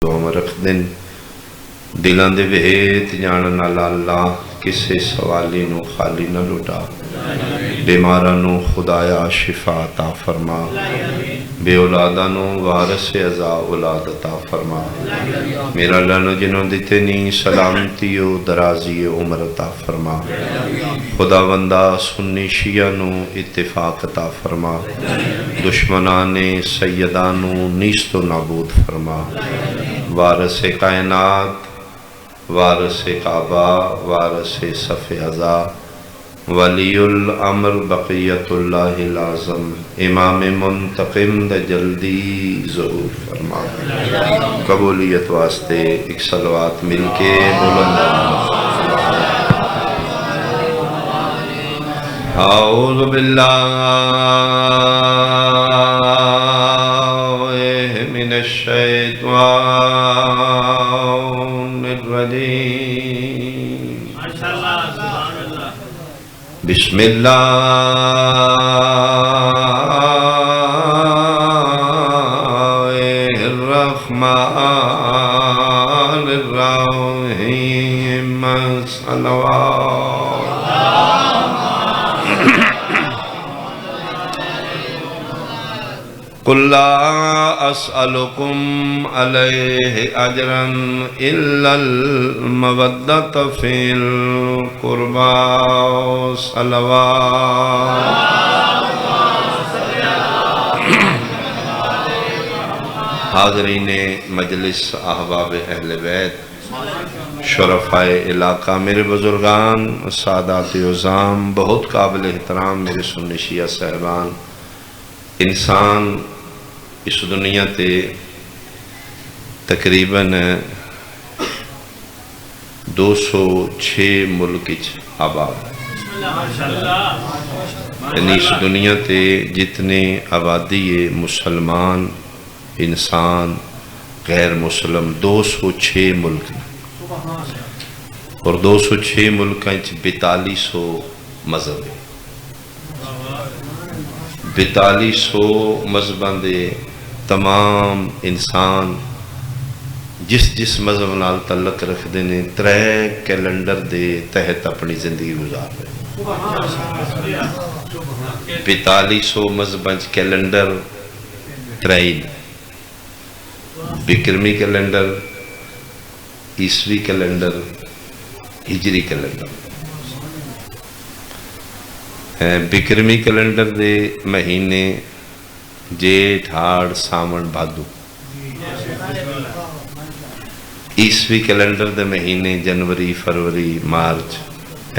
رکھ دن دلان دے ویت جانن والا اللہ کسے سوالی نو خالی نہ لٹا بیمارہ نو خدایا شفا عطا فرما بے اولادہ نو وارث عزا اولاد عطا فرما میرا لانو جنوں دیتے نی سلامتی و درازی عمر عطا فرما خدا بندہ سنی شیعہ نو اتفاق عطا فرما دشمنان سیدانو نیست و نابود فرما وارث کائنات وارث کعبہ وارث صف عزا ولی الامر بقیت اللہ العظم امام منتقم دا جلدی ظہور فرما قبولیت واسطے ایک صلوات مل کے بلند اعوذ باللہ من الشیطان الرجیم بسم اللہ الرحمن الرحیم صلوات قل لا اسألكم عليه اجرا الا المودة في القربى صلوات حاضرین مجلس احباب اہل بیت شرفائے علاقہ میرے بزرگان سادات عظام بہت قابل احترام میرے سنی شیعہ صاحبان انسان اس دنیا تے تقریباً 206 ملک آباد یعنی اس دنیا تے جتنے آبادی مسلمان انسان غیر مسلم 206 ملک اور 206 ملک 4200 مذہب 4200 مذہباں دے تمام انسان جس مذہب نال تعلق رکھ دینے 3 کیلنڈر دے تحت اپنی زندگی گزار رہے 4200 مذہباں کیلنڈر 3 بکرمی کیلنڈر عیسوی کیلنڈر ہجری کیلنڈر بکرمی کیلنڈر دے مہینے جیٹھ ہاڑ ساون بھادو عیسوی کیلنڈر دے مہینے جنوری فروری مارچ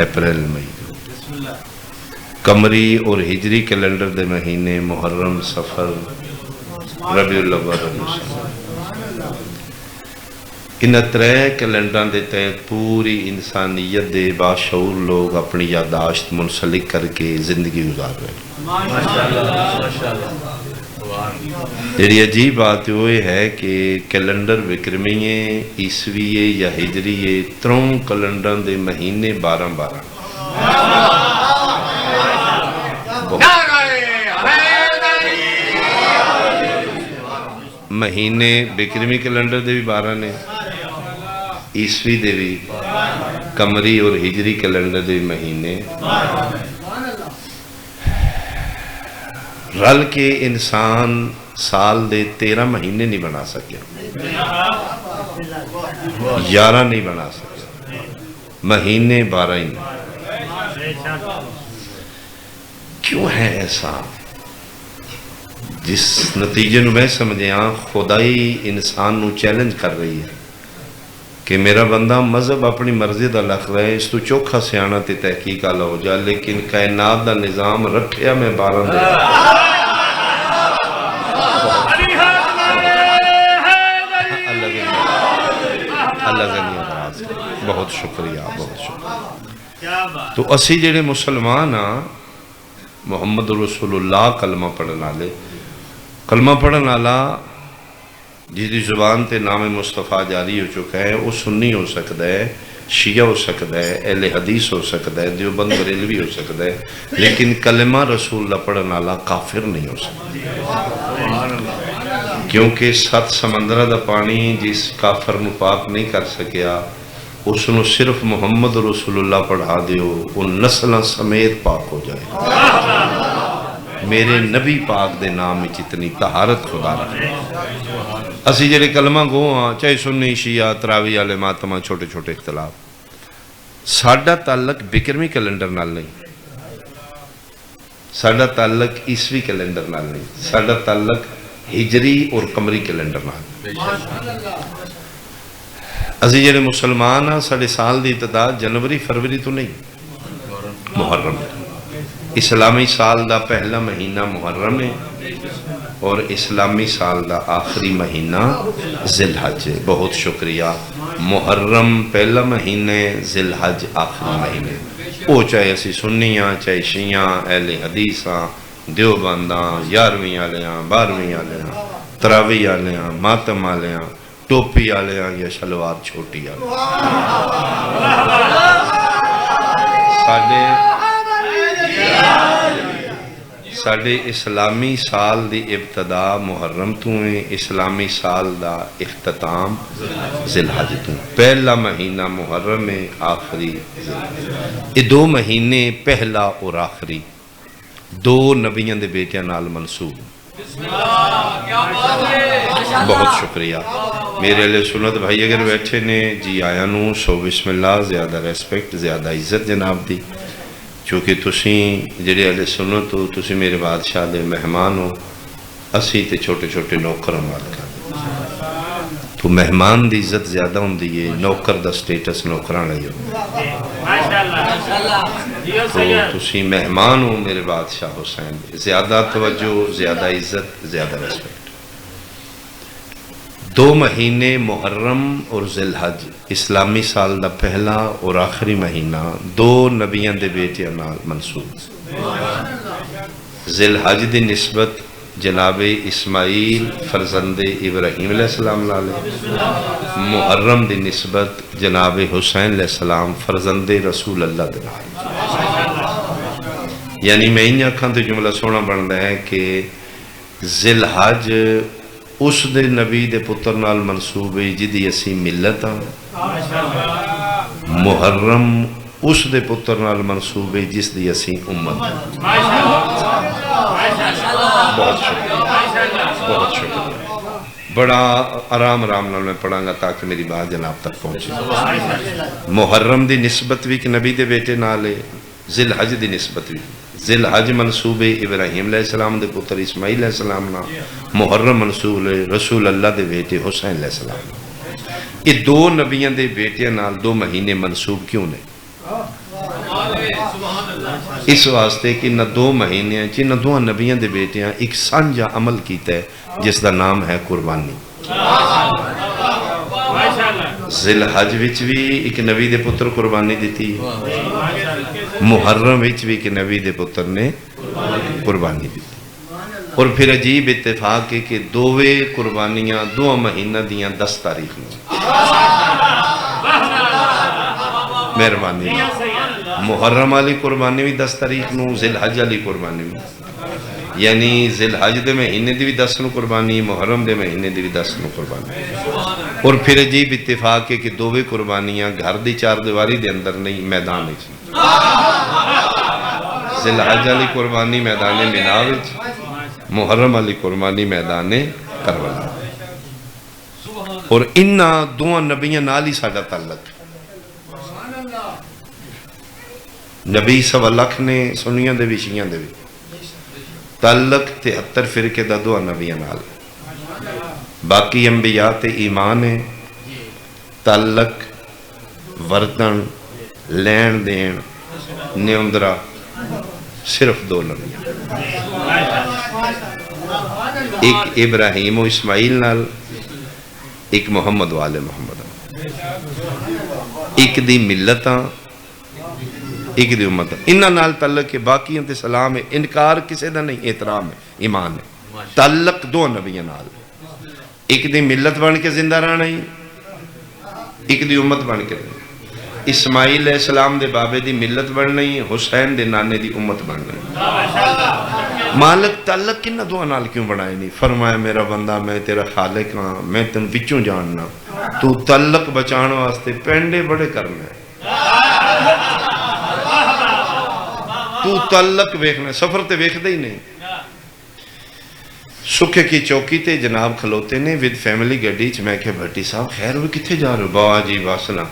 اپریل مئی قمری اور ہجری کیلنڈر دے مہینے محرم سفر ربیع الاول ان 3 کیلنڈراں دے تحت پوری انسانیت دے باشعور لوگ اپنی یادداشت منسلک کر کے زندگی گزار رہے ہیں جیڑی عجیب بات وہ ہے کہ کیلنڈر وکرمی عیسوی یا ہجری 3 کیلنڈراں دے مہینے 12 مہینے بکرمی کیلنڈر دے بھی 12 نے عیسوی دے بھی قمری اور ہجری کیلنڈر دے مہینے رل کے انسان سال دے 13 مہینے نہیں بنا سکے 11 نہیں بنا سکے مہینے 12 ہی نہیں کیوں ہے ایسا جس نتیجے میں سمجھے خدائی انسان نو چیلنج کر رہی ہے کہ میرا بندہ مذہب اپنی مرضی دا لکھ رہے اس تو چوکھا سیانا تے تحقیق آلہ ہو جا لیکن کائنات دا نظام رکھیا میں 12 دے اللہ غنی آواز بہت شکریہ تو اسی جڑے مسلمان محمد رسول اللہ کلمہ پڑھنا لے کلمہ پڑھنا لا جی زبان تے نام مصطفیٰ جاری ہو چکا ہے وہ سنی ہو سکتا ہے شیعہ ہو سکتا ہے اہل حدیث ہو سکتا ہے دیوبند بریلوی ہو سکتا ہے لیکن کلمہ رسول اللہ پڑھنا لا کافر نہیں ہو سکتا کیونکہ 7 سمندرہ دا پانی جس کافر نو پاک نہیں کر سکیا اس نو صرف محمد رسول اللہ پڑھا دیو ان نسلہ سمیت پاک ہو جائے۔ میرے نبی پاک دے نام میں اتنی طہارت خدا رکھے۔ اسی جڑے کلمہ گو ہاں چاہے سنی شیعہ تراوی والے ماتمہ چھوٹے چھوٹے اختلاف، ساڈا تعلق بکرمی کیلنڈر نال نہیں، ساڈا تعلق عیسوی کیلنڈر نال نہیں، ساڈا تعلق ہجری اور قمری کیلنڈر نال۔ اسی جڑے مسلمان ہاں ساڑے سال دی ابتدا جنوری فروری تو نہیں، محرم۔ اسلامی سال دا پہلا مہینہ محرم ہے اور اسلامی سال دا آخری مہینہ ذی الحج ہے۔ بہت شکریہ۔ محرم پہلا مہینے، ذی الحج آخری مہینے، او چاہے اسی سنیاں چاہے شیعہ اہل حدیثاں دیوبنداں 11ویں آلیاں 12ویں آلیاں تراوی آلیاں ماتم آلیاں ٹوپی آلیاں یا شلوار چھوٹی آلیاں، ساڑھے اسلامی سال دی ابتدا محرم تو ہیں، اسلامی سال دا اختتام ذی الحج تو ہیں۔ پہلا مہینہ محرم ہے، آخری ذی الحج۔ یہ 2 مہینے پہلا اور آخری 2 نبیوں دے بیٹیاں نال منسوب۔ بہت شکریہ۔ میرے علیہ سنت بھائی اگر بیٹھے نے جی آیا نو سو بسم اللہ، زیادہ ریسپیکٹ زیادہ عزت جناب دی، چونکہ تسیں جڑے اہل سنت ہو، تسی میرے بادشاہ دے مہمان ہو، اسی تے چھوٹے چھوٹے نوکر مالکاں تو مہمان دی عزت زیادہ ہوندی ہے، نوکر دا سٹیٹس نوکراں نہیں ہو۔ تو تسی مہمان ہو میرے بادشاہ حسین، زیادہ توجہ زیادہ عزت زیادہ ریسپیکٹ۔ 2 مہینے محرم اور ذی الحج اسلامی سال دا پہلا اور آخری مہینہ 2 نبیوں دے بیٹیاں نال منسوب۔ ذی الحج دی نسبت جناب اسماعیل فرزند ابراہیم علیہ السلام لالے، محرم دی نسبت جناب حسین علیہ السلام فرزند رسول اللہ دے نال۔ یعنی میں انہی اکھاں تے جملہ سونا بندا ہے کہ ذی الحج اس دے نبی دے پتر نال منصوب ہے جدی اسی ملت ہاں، محرم اس دے پتر نال منصوب ہے جس دی اسی امت ہاں۔ بہت شکریہ، بہت شکریہ۔ بڑا آرام نال میں پڑھاں گا تاکہ میری بات جناب تک پہنچے۔ محرم دی نسبت بھی کہ نبی دے بیٹے نالے، ذی الحج دی نسبت بھی، ذی الحج منصوب ابراہیم علیہ السلام دے پتر اسماعیل علیہ السلام نا، محرم منصوب رسول اللہ دے بیٹے حسین علیہ السلام۔ یہ 2 نبیوں دے بیٹے نال 2 مہینے منصوب کیوں نے؟ اس واسطے کہ نہ 2 مہینے چی نہ 2 نبیوں دے بیٹے ہیں ایک سانجا عمل کیتا ہے جس دا نام ہے قربانی۔ ذی الحج وچ بھی ایک نبی دے پتر قربانی دیتی، محرم وچ بھی ایک نبی دے پتر نے قربانی دیتی، اور پھر عجیب اتفاق ہے کہ 2 قربانیاں 2 مہینہ دیاں 10 تاریخ میں۔ مہربانی محرم والی قربانی بھی 10 تاریخ نو، ذی الحج والی قربانی بھی، یعنی ذی الحج دے مہینے دی بھی 10 نو قربانی، محرم دے مہینے دی بھی 10 نو قربانی۔ اور پھر عجیب اتفاق ہے کہ 2 قربانیاں گھر دی 4 دیواری دے اندر نہیں، میدان وچ۔ ذی الحج والی قربانی میدان مینا وچ، محرم والی قربانی میدان کربلا۔ اور انہاں 2 نبیاں نال ہی ساڈا تعلق۔ نبی 1.25 لاکھ نے سنیاں دے بھی شیعاں دے بھی، تعلق 73 فرقے دا 2 نبیاں نال، باقی انبیاء تے ایمان ہے، تعلق ورتن لین دین نیوندرا صرف 2 نبیاں، ایک ابراہیم و اسماعیل نال، ایک محمد والے محمد، ایک دی ملتاں ایک دی امت۔ انہاں نال تعلق ہے، باقی انتے سلام ہے، انکار کسے دا نہیں، احترام ہے، ایمان ہے۔ تعلق 2 نبیاں نال، ایک دی ملت بن کے زندہ رہنا ہی، ایک دی امت بن کے رہنا۔ اسماعیل علیہ السلام دے بابے دی ملت بن نہیں، حسین دے نانے دی امت بن نہیں۔ مالک تعلق کنہ دعا نال کیوں بنائے نہیں؟ فرمایا میرا بندہ میں تیرا خالق ہاں، میں تن وچوں جاننا، تو تعلق بچان واسطے پینڈے بڑے کرنا ہے، تو تعلق ویکھنا، سفر تے ویکھ دے ہی نہیں۔ سکھے کی چوکی تے جناب کھلوتے نے ود فیملی گڈی چ، میں کہ بھٹی صاحب خیر ہوئے کتھے جا رہے ہو؟ با جی واسنا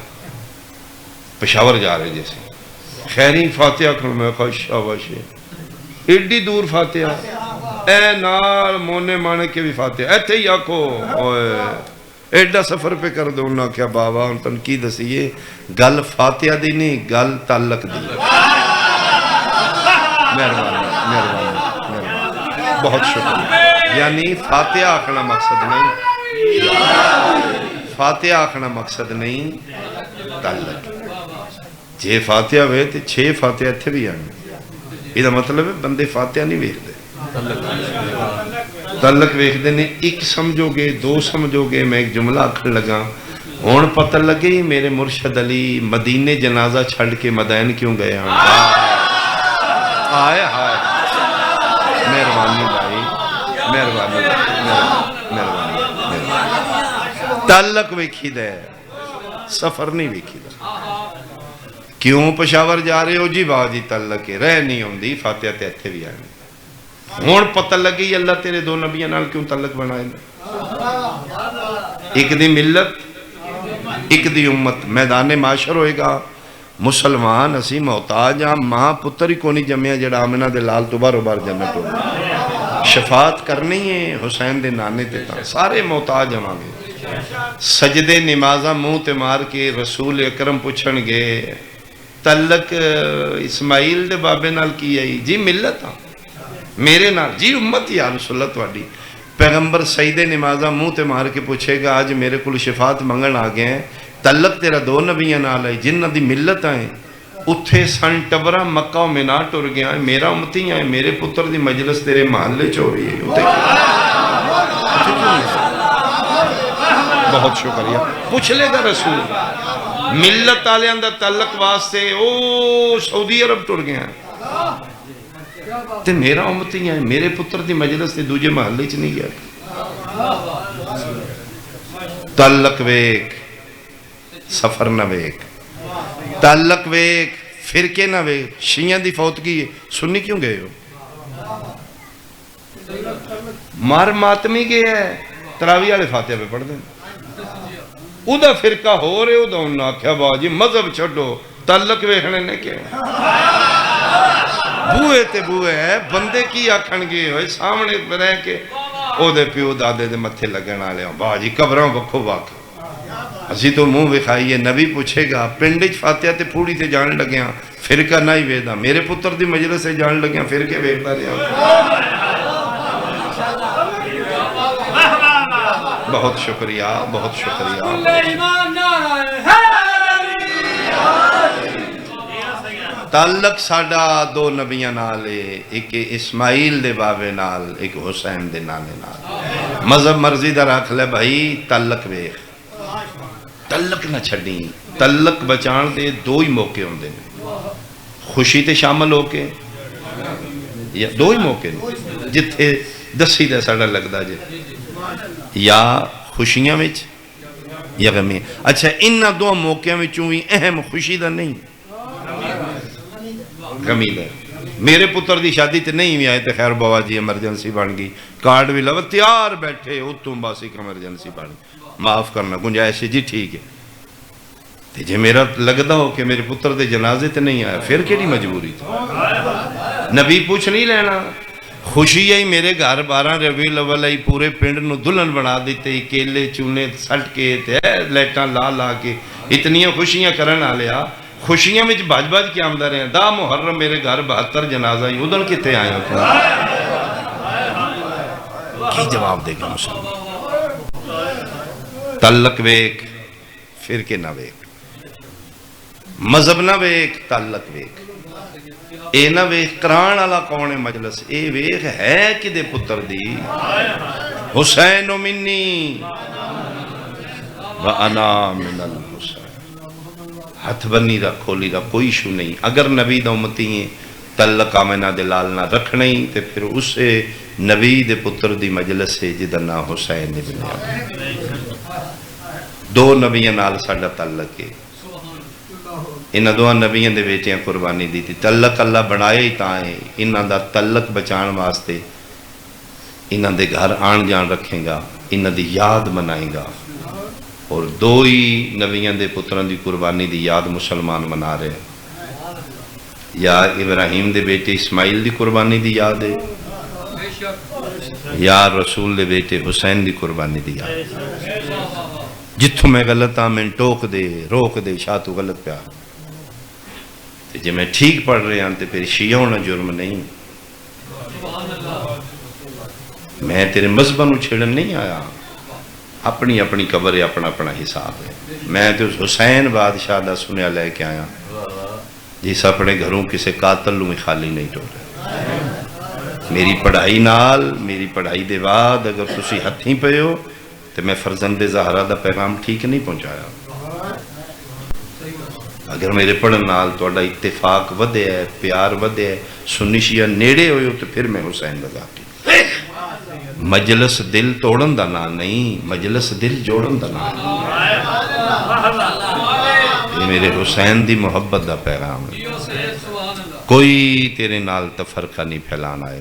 پشاور جا رہے جیسے، خیری فاتحہ کھڑ، میں کہا شاباش ایڈی دور فاتحہ، اے نال مونے مانے کے بھی فاتحہ ایتھے ہی آکھو، ایڈا سفر پہ کر دو۔ انہاں کیا بابا ان تنقید دسیے گل فاتحہ دی نہیں، گل تعلق دی۔ مہربانی بہت شکریہ۔ یعنی فاتحہ آکھنا مقصد نہیں، فاتحہ آکھنا مقصد نہیں، تعلق۔ جے فاتحہ ہوئے تو 6 فاتحہ تھے بھی آنے، یہ مطلب ہے بندے فاتحہ نہیں ویکھ دے، تعلق ویکھ دے نے۔ ایک سمجھو گے، 2 سمجھو گے، میں ایک جملہ آکھن لگا، ہون پتہ لگے میرے مرشد علی مدینے جنازہ چھڑ کے مدین کیوں گئے ہیں؟ آئے ہائے، مہربانی بھائی، مہربانی، تعلق ویکھی دے، سفر نہیں ویکھی دے۔ کیوں پشاور جا رہے ہو؟ جی باہ جی تعلق ہے، رہ نہیں ہوندی، فاتحہ تے اتھے بھی آئے۔ ہون پتہ لگی اللہ تیرے 2 نبیوں نال کیوں تعلق بنائے نے؟ ایک دی ملت، ایک دی امت۔ میدان معاشر ہوئے گا، مسلمان اسی محتاج ہاں، ماں پتر ہی کونی جمعہ جڑا آمنہ دے لال تو بارو بار جنت ہو، شفاعت کرنی ہے حسین دے نانے تے تا، سارے محتاج ہمارے۔ سجدے نمازہ منہ تے مار کے رسول اکرم پوچھن گے تعلق اسماعیل دے بابے نال کی آئی؟ جی ملت ہاں میرے نال، جی امت یا رسول اللہ تواڈی۔ پیغمبر سجدے نمازہ منہ تے مار کے پوچھے گا آج میرے کل شفاعت منگن آ گئے ہیں، تعلق تیرا 2 نبیوں نال ہے جنہ دی ملت آئیں، اتھے سن ٹبرہ مکہ و منا ٹر گیا ہے، میرا امتی آئیں، میرے پتر دی مجلس تیرے محلے چوری ہے، بہت شکریہ۔ پوچھ لے گا رسول ملت آلے اندر تعلق واسطے او سعودی عرب ٹر گیا تے میرا امتی آئیں، میرے پتر دی مجلس تے دوجے محلے چ نہیں گیا۔ تعلق ویک، سفر نہ ویک، تعلق ویک، فرقے نہ ویک۔ شیعہ دی فوتگی سنی کیوں گئے ہو؟ مار ماتمی گئے ہے، تراویح والے فاتحہ پہ پڑھ دیں، اُدھا فرقہ ہو رہے اُدھا انہوں نے کہا باجی مذہب چھڑو، تعلق ویکھنے نے کیا بوئے تے بوئے ہے، بندے کی آکھن گے ہوئے سامنے رہ کے او دے پیو دادے دے متھے لگن آلے ہوں باجی قبروں بکھو واقع اسی تو منہ بکھائیے۔ نبی پوچھے گا پنڈج فاتحہ تے پھوڑی تے جان لگے ہاں، فرقہ نہ ہی ویدہ، میرے پتر دی مجلس سے جان لگے ہاں، فرقے ویدہ رہے ہوں۔ بہت شکریہ، بہت شکریہ۔ تعلق ساڑھا 2 نبیاں نالے، ایک اسماعیل دے بابے نال، ایک حسین دے نانے نال۔ مذہب مرضی دا رکھ لے بھائی، تعلق ویخ، تعلق نہ چھڑی۔ تعلق بچان دے 2 ہی موقع ہوندے ہیں، خوشی تے شامل ہو کے، 2 ہی موقع ہیں جتھے دسی دے ساڑھا لگدا جے، یا خوشیاں وچ یا غمی۔ اچھا انہاں 2 موقعوں وچوں بھی اہم خوشی دا نہیں، غمی دا۔ میرے پتر دی شادی تے نہیں بھی آئے تے خیر بابا جی ایمرجنسی بن گئی، کارڈ بھی لو تیار بیٹھے اتوں بس ایک ایمرجنسی بن گئی، معاف کرنا گنجائش جی ٹھیک ہے۔ تے جے میرا لگدا ہو کہ میرے پتر دے جنازے تے نہیں آیا پھر کیڑی مجبوری تھی؟ نبی پوچھ نہیں لینا۔ خوشی ہے میرے گھر 12 ربیع الاول آئی، پورے پنڈ نو دلہن بنا دیتے، کیلے چونے سٹ کے لائٹاں لا لا کے اتنیاں خوشیاں کرن آلیا۔ خوشیاں میں بھاج بھاج کے آمدہ رہے ہیں، دا محرم میرے گھر 72 جنازہ ہی ادھر کتے آئے ہیں؟ کی جواب دے گا مسلمان؟ تعلق ویک، فرقے نہ ویک، مذہب نہ ویک، تعلق ویک۔ اے نہ ویخ کران والا کون مجلس، اے ویخ ہے کدے پتر دی؟ حسین منی وَأَنَا مِنَ الْحُسَيْنِ۔ ہتھ بنی دا کھولی دا کوئی شو نہیں۔ اگر نبی دا امتی ہیں تعلق آمنہ دے لال نہ رکھنا ہی تے پھر اسے نبی دے پتر دی مجلس سے جدا نام حسین ابن علی، دو نبیاں نال ساڈا تعلق ہے، انہاں دو نبیاں دے بیٹیاں قربانی دی تھی، تعلق اللہ بنائے ہی تاں ہے، انہاں دا تعلق بچان واسطے انہاں دے گھر آن جان رکھیں گا، انہاں دی یاد منائیں گا، اور دو ہی نبیاں دے پتران دی قربانی دی یاد مسلمان منا رہے ہیں، یا ابراہیم دے بیٹے اسماعیل دی قربانی دی یاد ہے، یا رسول دے بیٹے حسین دی قربانی دی یاد ہے۔ جتھوں میں غلط ہاں میں ٹوک دے روک دے شاہ تو غلط پیا، جے میں ٹھیک پڑھ رہے ہیں تو پھر شیعہ ہونا جرم نہیں، میں تیرے مذہبہ نو چھڑن نہیں آیا، اپنی اپنی قبر ہے، اپنا اپنا حساب ہے، میں تو حسین بادشاہ دا سنیا لے کے آیا جس اپنے گھروں کسے قاتل لوں خالی نہیں ٹوڑے۔ میری پڑھائی نال، میری پڑھائی دے بعد اگر تسی ہتھیں پہ ہو تو میں فرزند زہرا دا پیغام ٹھیک نہیں پہنچایا، اگر میرے پڑھن نال تو اڈا اتفاق ودے ہے، پیار ودے ہے، سنی شیعہ نیڑے ہوئے ہو تو پھر میں حسین لگا کے مجلس دل توڑن دا نا نہیں، مجلس دل جوڑن دا نا، یہ میرے حسین دی محبت دا پیغام ہے، کوئی تیرے نال تفرقہ نہیں پھیلانا ہے۔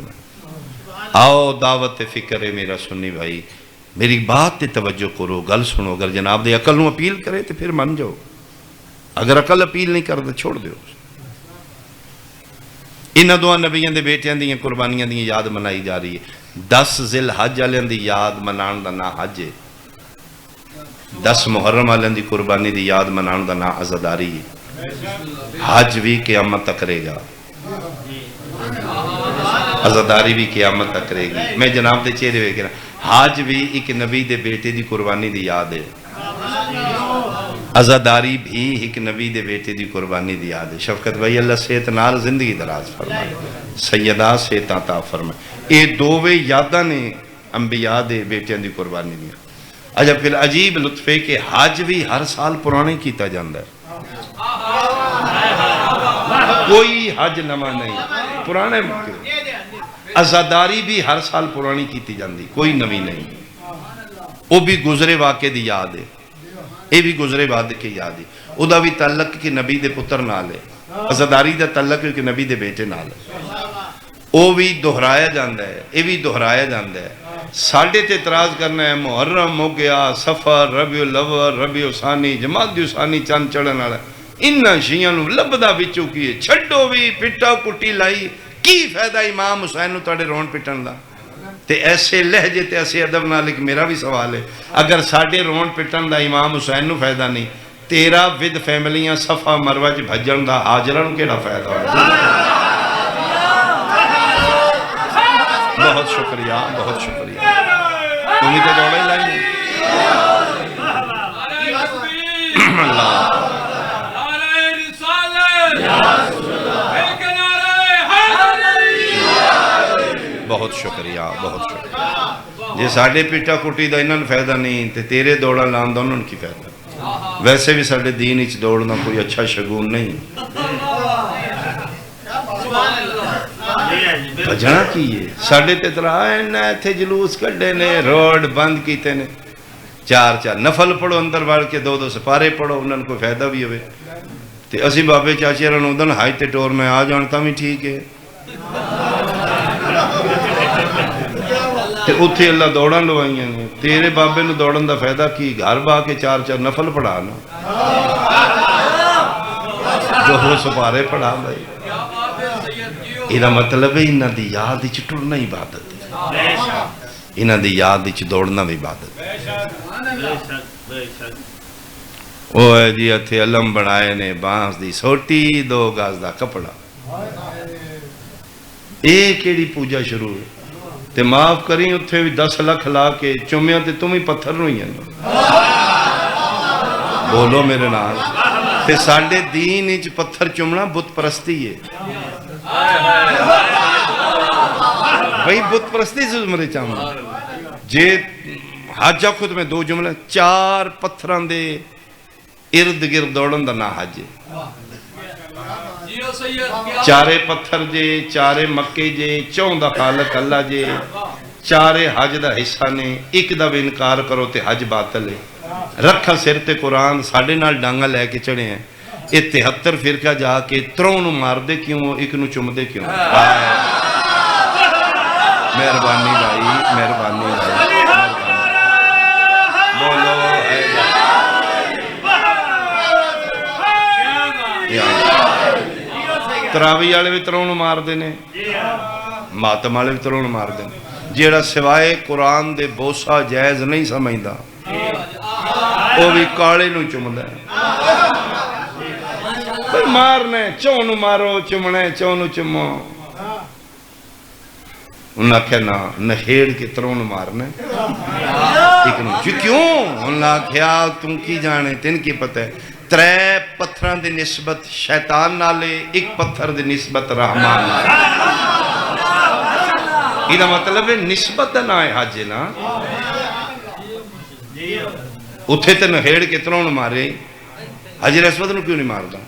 آؤ دعوت فکر ہے میرا سنی بھائی، میری بات تے توجہ کرو، گل سنو، اگر جناب دے عقل نو اپیل کرے تو پھر من جاؤ، اگر عقل اپیل نہیں کر دے چھوڑ دیو۔ انہاں دو نبیوں دے بیٹیاں دی قربانیاں دی یاد منائی جا رہی ہے، 10 ذی الحج والوں دی یاد منان دا نا حج ہے، 10 محرم والوں دی قربانی دی یاد منان دا نا عزاداری ہے، حج بھی قیامت تک رہے گا، عزاداری بھی قیامت تک رہے گی۔ میں جناب دے چہرے وے کہنا حج بھی ایک نبی دے بیٹے دی قربانی دی یاد ہے، عزاداری بھی ایک نبی دے بیٹے دی قربانی دی یاد ہے۔ شفقت بھائی اللہ صحت نال زندگی دراز فرمائے، سیدہ صحت عطا فرمائے، یہ دووے یاداں نے انبیاء دے بیٹیاں دی قربانی دی۔ اچھا پھر عجیب لطف ہے کہ حج بھی ہر سال پرانے کیتا جاندہ ہے، کوئی حج نواں نہیں، پرانے مکہ۔ عزاداری بھی ہر سال پرانی کیتی جاندی، کوئی نوی نہیں، وہ بھی گزرے واقعے دی یاد ہے، یہ بھی گزرے واقعے کی یاد ہے، وہ دا بھی تعلق کہ نبی دے پتر نال ہے، عزاداری دا تعلق کہ نبی دے بیٹے نال ہے، وہ بھی دہرایا جاندہ ہے، یہ بھی دہرایا جاندہ ہے۔ ساڑھے تے اعتراض کرنا ہے محرم ہو گیا، سفر، ربیع الاول، ربیع ثانی، جمادی ثانی چند چڑھن والا، انہاں شیعاں نو لبدا وچوں کیے چھڈو بھی پٹا کٹی لائی، کی فائدہ امام حسین نو تاڑے رون پٹن دا؟ تے ایسے لہجے تے ایسے ادب نال ایک میرا بھی سوال ہے، اگر ساڑھے رون پٹن دا امام حسین نو فائدہ نہیں، تیرا ود فیملیاں صفا مروہ چ بھجن دا حاجرہ نو کیڑا فائدہ ہے؟ بہت شکریہ، بہت شکریہ، تمہیں تو دوڑے لائیں اللہ بہت شکریہ، بہت شکریہ۔ جے ساڑھے پیٹا کٹی دا انہاں فائدہ نہیں تے تیرے دوڑا لان دا انہاں کی فائدہ، ویسے بھی ساڑھے دین اچ دوڑنا کوئی اچھا شگون نہیں، بجنا کیے ساڑھے تے ترائے نا تھے جلوس کڑے نے، روڈ بند کیتے نے، چار نفل پڑھو اندر بڑھ کے 2 سپارے پڑھو، انہاں کو فائدہ بھی ہوئے تے اسی بابے چاچے رنو دن ہائی تے ٹور میں آ جانتا بھی ٹھیک ہے، تے اتھے اللہ دوڑن لوائیاں نے، تیرے بابے نو دوڑن دا فائدہ کی، گھر با کے 4 نفل پڑھانا، 2 سپارے پڑھا بھائی، اینا مطلب ہے انہاں دی یاد اچ ٹرنا عبادت ہے، انہاں دی یاد اچ دوڑنا بھی عبادت ہے۔ وہ ہے جی اتھے علم بنائے نے بانس دی سوٹی 2 گاز دا کپڑا، ایک ایڑی پوجا شروع ہے تے معاف کریں اتھے بھی 10 لاکھ لا کے چومیاں تے تمہیں پتھر نہیں ہیں، بولو میرے نال، تے ساڑھے دین اچ پتھر چمنا بت پرستی ہے، بھئی بت پرستی سے مرے چاہوں جے حجہ خود میں 2 جملے 4 پتھران دے ارد گرد دوڑن دا نا حج ہے، چارے پتھر جے چارے مکے جے چون دا خالق اللہ جے چارے حج دا حصہ نے ایک دا بھی انکار کرو تے حج باطل ہے رکھا سر تے قرآن ساڑھے نال ڈانگا لے کے چڑھے ہیں یہ 73 فرقہ جا کے تروں نو مار دے کیوں ایک نو چم دے کیوں مہربانی بھائی مہربانی بھائی بولو تراوی والے بھی تروں نو مار دے نے ماتم والے بھی تروں نو مار دے جیڑا سوائے قرآن دے بوسا جائز نہیں سمجھدا وہ بھی کالے نو چمدا ہے مارنے چونو مارو چمنے چونو چمو انہاں کہا نا نہیڑ کے ترون مارنے کیوں انہاں کہا تم کی جانے تن کی پتہ ہے 3 پتھران دی نسبت شیطان نالے 1 پتھر دی نسبت رحمان نالے یہ مطلب ہے نسبت نہ ہے حج نا اتھے تے نہیڑ کے ترون مارے حجر اسود نو کیوں نہیں ماردا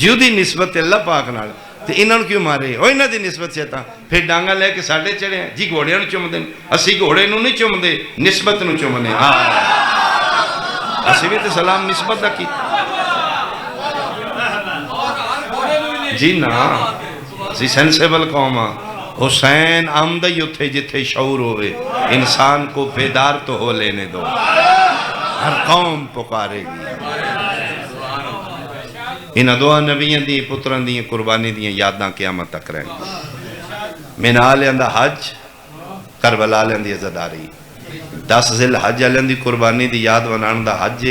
جیو دی نسبت اللہ پاک نال تے انہاں نو کیوں مارے او انہاں دی نسبت شیطان پھر ڈانگا لے کے ساڑھے چڑھے ہیں جی گھوڑے نو چم دے اسی گھوڑے نو نہیں چم دے نسبت نو چمنے اسی بھی تے سلام نسبت دا کی جی نا اسی سینسیبل قوم حسین آمدہ اتھے جتھے شعور ہوئے انسان کو بیدار تو ہو لینے دو ہر قوم پکارے گی انہاں دعا نبیوں دی پتران دی قربانی دی یاداں قیامت تک رہیں مینا لیاں دا حج کربلا لیاں دی عزداری 10 ذی الحج لیاں دی قربانی دی یاد منان دا حج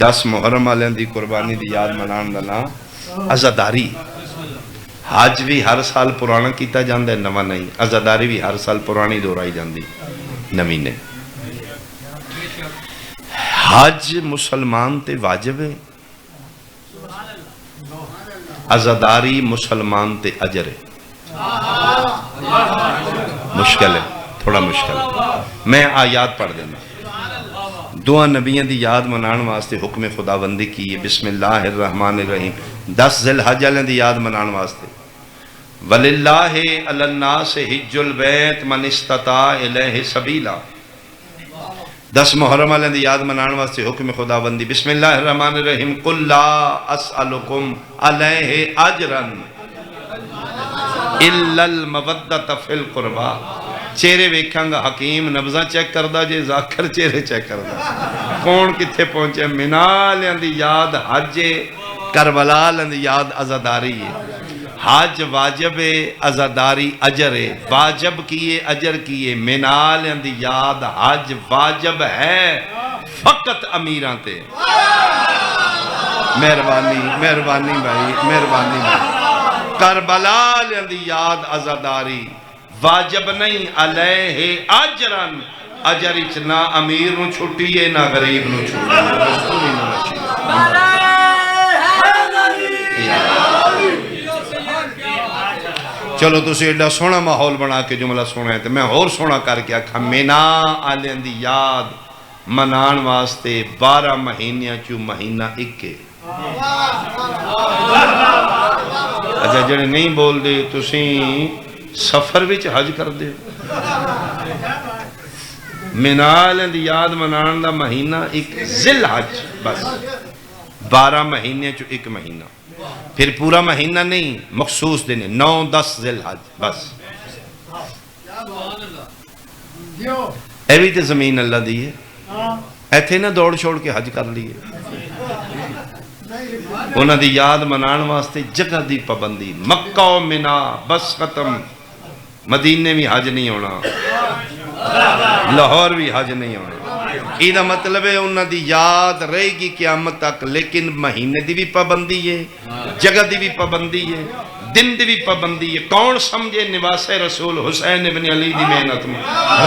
10 محرم لیاں دی قربانی دی یاد منان دا نا عزداری حج بھی ہر سال پرانا کیتا جاندہ ہے نوہ نہیں عزداری بھی ہر سال پرانی دورائی جاندی نوی نے حج مسلمان تے واجب ہے عزداری مسلمان تے اجر ہے مشکل ہے تھوڑا مشکل ہے میں آیات پڑھ دینا دعا نبیوں دی یاد منان واسطے حکم خداوندی کی بسم اللہ الرحمن الرحیم 10 ذی الحج علیہ دی یاد منان واسطے وَلِلَّهِ عَلَى النَّاسِ حِجُّ الْبَيْتِ مَنِ اسْتَطَاعَ إِلَيْهِ سَبِيلًا 10 محرم علیہ دی یاد منان واسطے حکم خداوندی بسم اللہ الرحمن الرحیم قُلْ لَا أَسْأَلُكُمْ عَلَيْهِ أَجْرًا إِلَّا الْمَوَدَّةَ فِي الْقُرْبَى چہرے ویکھاں گا حکیم نبضاں چیک کردہ جے ذاکر چہرے چیک کردہ کون کتھے پہنچے منا لیاں دی یاد حج کربلا لیاں دی یاد عزداری ہے حج واجب عزداری اجر واجب کیے اجر کیے منا لیاں دی یاد حج واجب ہے فقط امیران تے مہربانی مہربانی بھائی مہربانی بھائی کربلا لیاں دی یاد عزداری واجب نہیں علیہ اجرن اجر نہ امیر نو چھٹی ہے نہ غریب نو چھٹی چلو تسی ایڈا سونا ماحول بنا کے جملہ سونا ہے تو میں اور سونا کر کے آکھا مینا آلیاں دی یاد منان واسطے 12 مہینیاں چو مہینہ 1 اچھا جڑے نہیں بول دے تسی سفر وچ حج کر دے مینا آلیاں دی یاد منان دا مہینہ 1 ذی الحج بس 12 مہینے چو 1 مہینہ پھر پورا مہینہ نہیں مخصوص دینے 9-10 ذی الحج بس ایوی تے زمین اللہ دیئے ایتھے نہ دوڑ چھوڑ کے حج کر لیے انہاں دی یاد منان واسطے جگہ دی پابندی مکہ و منا بس ختم مدینے بھی حج نہیں ہونا لاہور بھی حج نہیں ہونا ایدہ مطلب ہے انہاں دی یاد رہے گی قیامت تک لیکن مہینے دی بھی پابندی ہے جگہ دی بھی پابندی ہے دن دی بھی پابندی ہے کون سمجھے نواس رسول حسین ابن علی دی محنت میں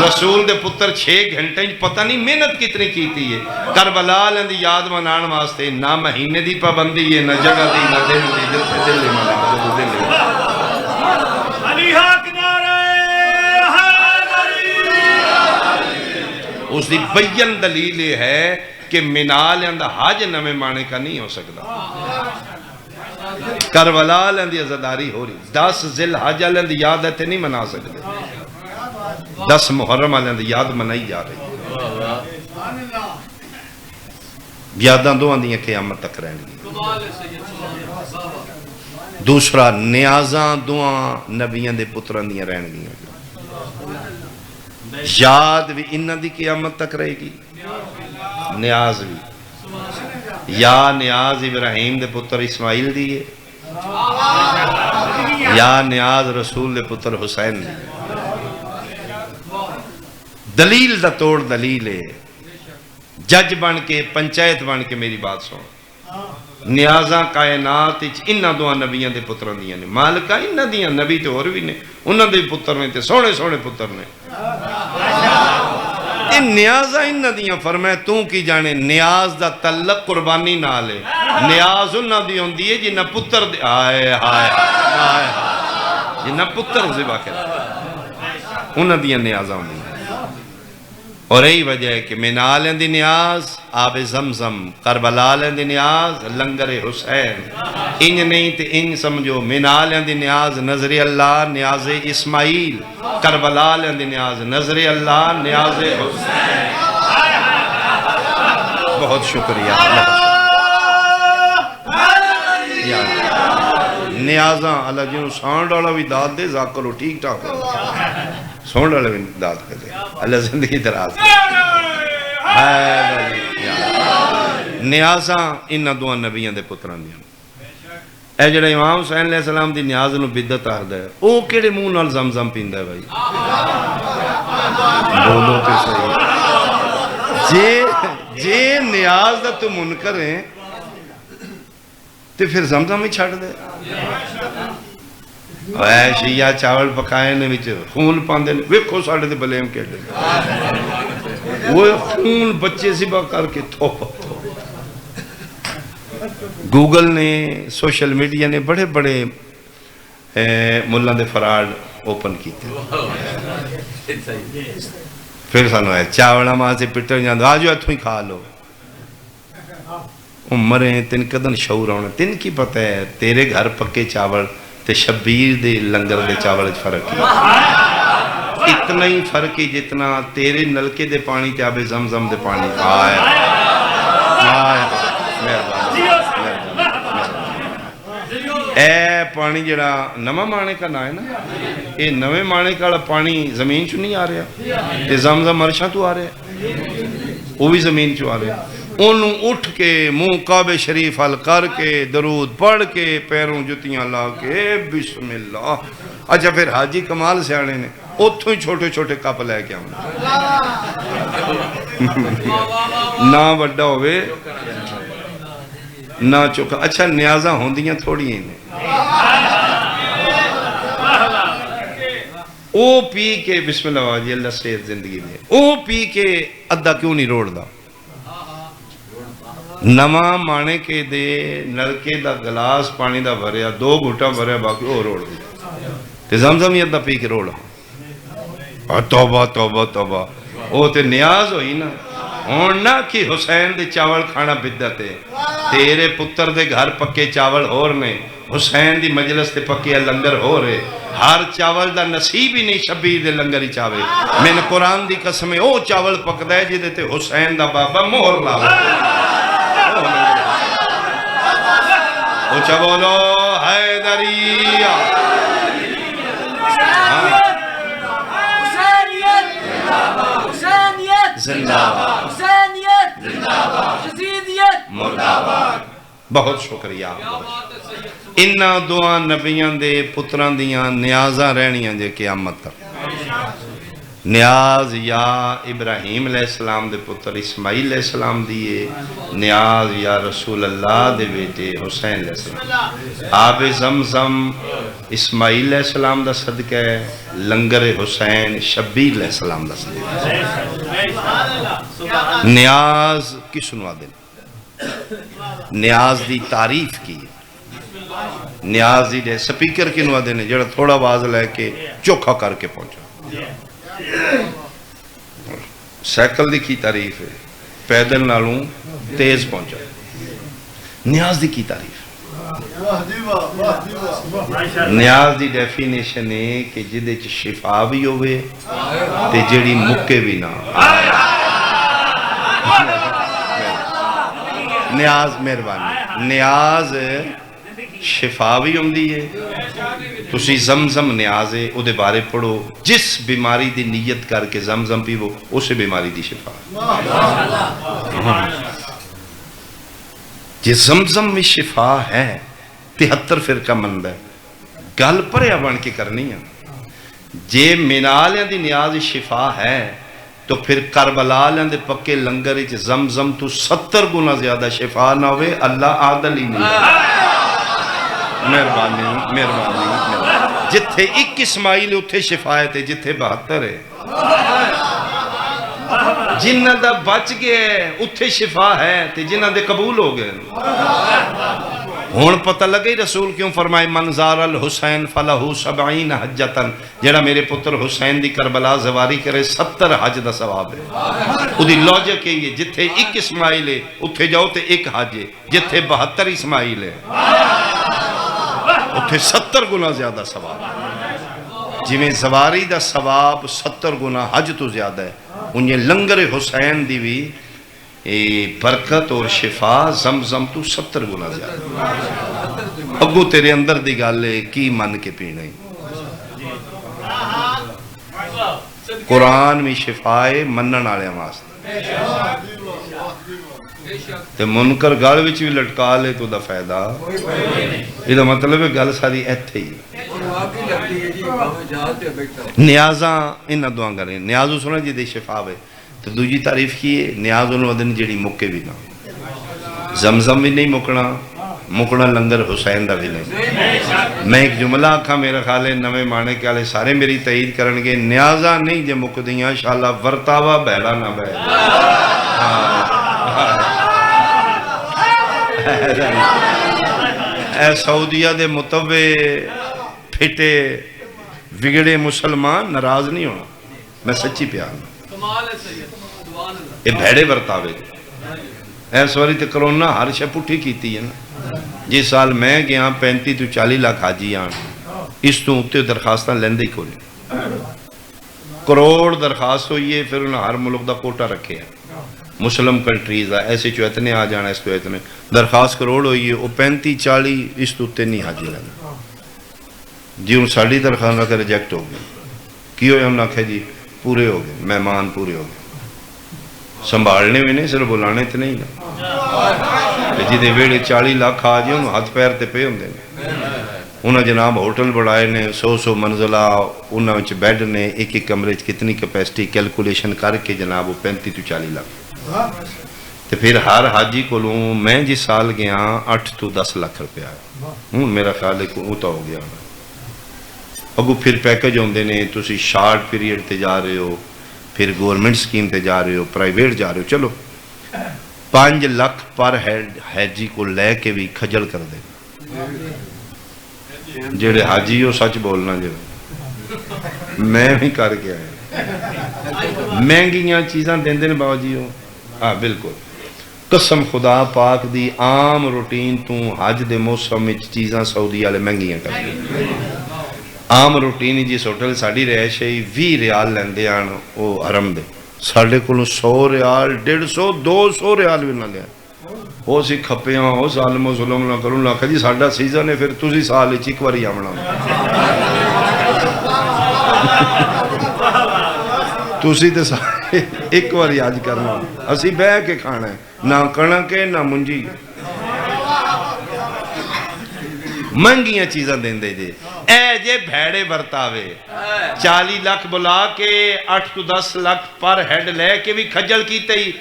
رسول دے پتر 6 گھنٹے پتہ نہیں محنت کتنی کیتی ہے کربلا دی یاد منان واسطے نہ مہینے دی پابندی ہے نہ جگہ دی نہ دن دی دل دی منان علی حق نعرہ اس دی بین دلیل ہے کہ منالیاں دا حج نوے مانے کا نہیں ہو سکتا کربلا لیندی عزاداری ہو رہی 10 ذی الحج لیندی یاد ہے تے نہیں منا سکتے 10 محرم لیندی یاد منائی جا رہی یاداں دوہاں دیاں قیامت تک رہن گی دوسرا نیازاں دوہاں نبیاں دے پتراں دیاں رہن گی یاد بھی انہاں دی قیامت تک رہے گی نیاز بھی یا نیاز ابراہیم دے پتر اسماعیل دیئے یا نیاز رسول دے پتر حسین دیئے دلیل دا توڑ دلیل ہے جج بن کے پنچایت بن کے میری بات سن نیازاں کائنات انہاں دوہاں نبیاں دے پتراں دیاں نے مالکہ انہاں دیاں نبی تے اور بھی نے انہاں دے پتر نے تے سونے سونے پتر نے ان نیازاں انہاں دیاں فرمائے توں کی جانے نیاز دا تعلق قربانی نال ہے نیاز انہاں دی ہوندی ہے جنہاں پتر دے آئے آئے آئے جنہاں پتر ذبح کرے انہاں دیاں نیازاں ہوندی ہیں اور یہی وجہ ہے کہ مینا لیندی نیاز آب زمزم کربلا لیندی نیاز لنگر حسین انج نہیں تے انج سمجھو مینا لیندی نیاز نظر اللہ نیاز اسماعیل کربلا لیندی نیاز نظر اللہ نیاز حسین بہت شکریہ نیازاں اللہ جنہوں سانڈ والا بھی داد دے ذاکرو ٹھیک ٹھاک ہو سونڈ والے بھی داد کر دے اللہ زندگی دراز دے نیازاں انہاں دوہاں نبیاں دے پتران دیاں اے جڑا امام حسین علیہ السلام دی نیاز نو بدعت آخدا ہے او کیڑے منہ نال زمزم پیندا ہے بھائی بولو تے صحیح جے نیاز دا تو منکر ہیں تے پھر زمزم ہی چھڑ دے اے شیعہ چاول پکائے نے وچ خون پاندے نے ویکھو ساڈے تے بلیم کیڑے وہ خون بچے ذبح کر کے توبہ گوگل نے سوشل میڈیا نے بڑے بڑے ملان دے فراڈ اوپن کیتے پھر سانو ہے چاوڑا ماں سے پٹر جاندو آجو اتھو ہی کھا لو عمریں تن قدن شعور ہونا تن کی پتہ ہے تیرے گھر پکے چاول تے شبیر دے لنگر دے چاول فرق ہے اتنا ہی فرق ہے جتنا تیرے نلکے دے پانی تے آبے زمزم دے پانی آئے اے پانی جڑا نمہ مانے کا نہ ہے نا اے نوے مانے کا پانی زمین چو نہیں آ رہا تے زمزم مرشاں تو آ رہا ہے وہ بھی زمین چو آ رہا ہے انہوں اٹھ کے منہ کعبہ شریف حل کر کے درود پڑھ کے پیروں جتیاں لا کے بسم اللہ اچھا پھر حاجی کمال سے آنے نے اتھوں ہی چھوٹے چھوٹے کپ لے کے آؤں نہ بڑھا ہوئے نہ چکا اچھا نیازاں ہوندیاں تھوڑی ہیں او پی کے بسم اللہ واجی اللہ صحت زندگی میں او پی کے ادھا کیوں نہیں روڑ دا نواں مانے کے دے نلکے دا گلاس پانی دا بھریا 2 گھٹا بھریا باقی او روڑ دی تے زمزم ہی ادھا پی کے روڑا توبہ توبہ توبہ او تے نیاز ہوئی نا ہونا کہ حسین دے چاول کھانا بدعت ہے تیرے پتر دے گھر پکے چاول اور نے حسین دی مجلس تے پکے لنگر ہو رہے ہر چاول دا نصیب ہی نہیں شبیر دے لنگر ہی چاوے میں نے قرآن دی قسم او چاول پک دے جی دیتے حسین دا بابا مہر لاؤ اچھا بولو حیدریہ زندہ بہت شکریہ انہاں دعا نبیاں دے پتران دیاں نیازاں رہنیاں جے قیامت تک نیاز یا ابراہیم علیہ السلام دے پتر اسماعیل علیہ السلام دیئے نیاز یا رسول اللہ دے بیٹے حسین علیہ السلام آب زمزم اسماعیل علیہ السلام دا صدقہ ہے لنگر حسین شبیر علیہ السلام دا صدقہ ہے نیاز کی سنوا دیں نیاز دی تعریف کی نیاز دی دے سپیکر کی نوا دینے جڑا تھوڑا باز لے کے چوکھا کر کے پہنچا سیکل دی کی تعریف ہے پیدل نالوں تیز پہنچا نیاز دی کی تعریف نیاز دی ڈیفینیشن ہے کہ جدے چ شفا بھی ہوئے تے جڑی مکے بھی نہ نیاز مہربانی نیاز شفا بھی ہوندی ہے تسی زمزم نیاز ہے او دے بارے پڑھو جس بیماری دی نیت کر کے زمزم پیو اسے بیماری دی شفا جس زمزم میں شفا ہے 73 فرقہ مند ہے گل پریا بن کے کرنی ہے جے منالیاں دی نیاز شفا ہے تو پھر کربلا لیندے پکے لنگر زمزم تو 70 گنا زیادہ شفا نہ ہوئے اللہ عادل ہی نہیں مہربانی جتھے 1 اسماعیل اتھے شفا ہے جتھے 72 ہے جنہ دا بچ گئے اتھے شفا ہے جنہ دے قبول ہو گئے ہون پتہ لگے رسول کیوں فرمائے منظار الحسین فلہو 70 حجتن جڑا میرے پتر حسین دی کربلا زواری کرے 70 حج دا ثواب ہے او دی لوجک ہے یہ جتھے 1 اسماعیل ہے اتھے جاؤ تے 1 حج ہے جتھے 72 اسماعیل ہے اتھے 70 گنا زیادہ ثواب ہے جی میں زواری دا ثواب 70 گنا حج تو زیادہ ہے انہیں لنگر حسین دی بھی برکت اور شفا زمزم تو 70 گنا زیادہ اگو تیرے اندر دی گالے کی من کے پینے قرآن میں شفائے منن آلے واسطے تے منکر گال وچ بھی لٹکا لے تو دا فائدہ یہ مطلب ہے گل ساری ایتھے ہی نیازاں انہاں دعاں کریں نیازو سنا جی دے شفا ہے تو دوجی تعریف کی ہے نیاز انہوں ودن جڑی مکے بھی نہ زمزم بھی نہیں مکنا لنگر حسین دا بھی نہیں میں ایک جملہ آکھا میرا خیال ہے نوے مانے کے آلے سارے میری تعید کرنگے نیازاں نہیں جے مک دیاں انشاءاللہ ورتاوہ بہلا نہ بہلا اے سعودیہ دے متوے پھٹے وگڑے مسلمان ناراض نہیں ہونا میں سچی پیار یہ بھیڑے برتاوے اے سواری تے کرونا ہر شے پٹھی کیتی ہے نا جس سال میں گیا 35 تو 40 لاکھ حاجی آن اس تو اتے درخواستاں لیندے ہی کھولے کروڑ درخواست ہوئی ہے پھر انہوں ہر ملک دا کوٹا رکھے ہیں مسلم کنٹریز ہے ایسے چو اتنے آ جانا اس تو اتنے درخواست کروڑ ہوئی ہے وہ 35-40 اس تو اتے نہیں حاجی لینا جی ان ساڑھی درخواست رکھے ریجیکٹ ہو گئے کی ہوئے ہم نہ کہے جی پورے ہو گئے مہمان پورے ہو گئے سنبھالنے میں نہیں صرف بلانے تے نہیں نا جی دے ویڑے 40 لاکھ آ جی انہوں ہاتھ پیر تے پہ ہوں دے انہوں جناب ہوٹل بڑھائے نے 100 منزلہ انہوں وچ بیڈ نے ایک کمرے کتنی کیپیسٹی کیلکولیشن کر کے جناب 35 تو 40 لاکھ تے پھر ہر حاجی کو لوں میں جی سال گیا 8 تو 10 لاکھ روپے آیا میرا خیال ہے کہ وہ تو ہو گیا اگو پھر پیکج ہوندے نے تسی شارٹ پیریڈ تے جا رہے ہو پھر گورنمنٹ سکیم تے جا رہے ہو پرائیویٹ جا رہے ہو چلو 5 لاکھ پر ہیڈ حاجی کو لے کے بھی کھجل کر دے جڑے حاجی ہو سچ بولنا جو میں بھی کر کے آیا مہنگیاں چیزاں دیں دیں بابا جی ہو ہاں بالکل قسم خدا پاک دی عام روٹین تو حج دے موسم میں چیزاں سعودی والے مہنگیاں کر دیں عام روٹین جس ہوٹل ساڑی رہائش ہے 20 ریال لیندے آن وہ حرم دے ساڑھے کو 100 ریال 150 200 ریال بھی نہ لیا وہ سی کھپیاں ہو ظالم و ظلم نہ کروں نہ جی ساڑھا سیزن ہے پھر تُسی سال ایک واری آمنا تُسی تے سال ایک واری آج کرنا اسی بے کے کھانا ہے نہ کڑکے نہ منجی مہنگیاں چیزاں دیں دے جے اے جے بھیڑے برتاوے 40 لاکھ بلا کے 8 تو 10 لاکھ پر ہیڈ لے کے بھی کھجل کیتے ہی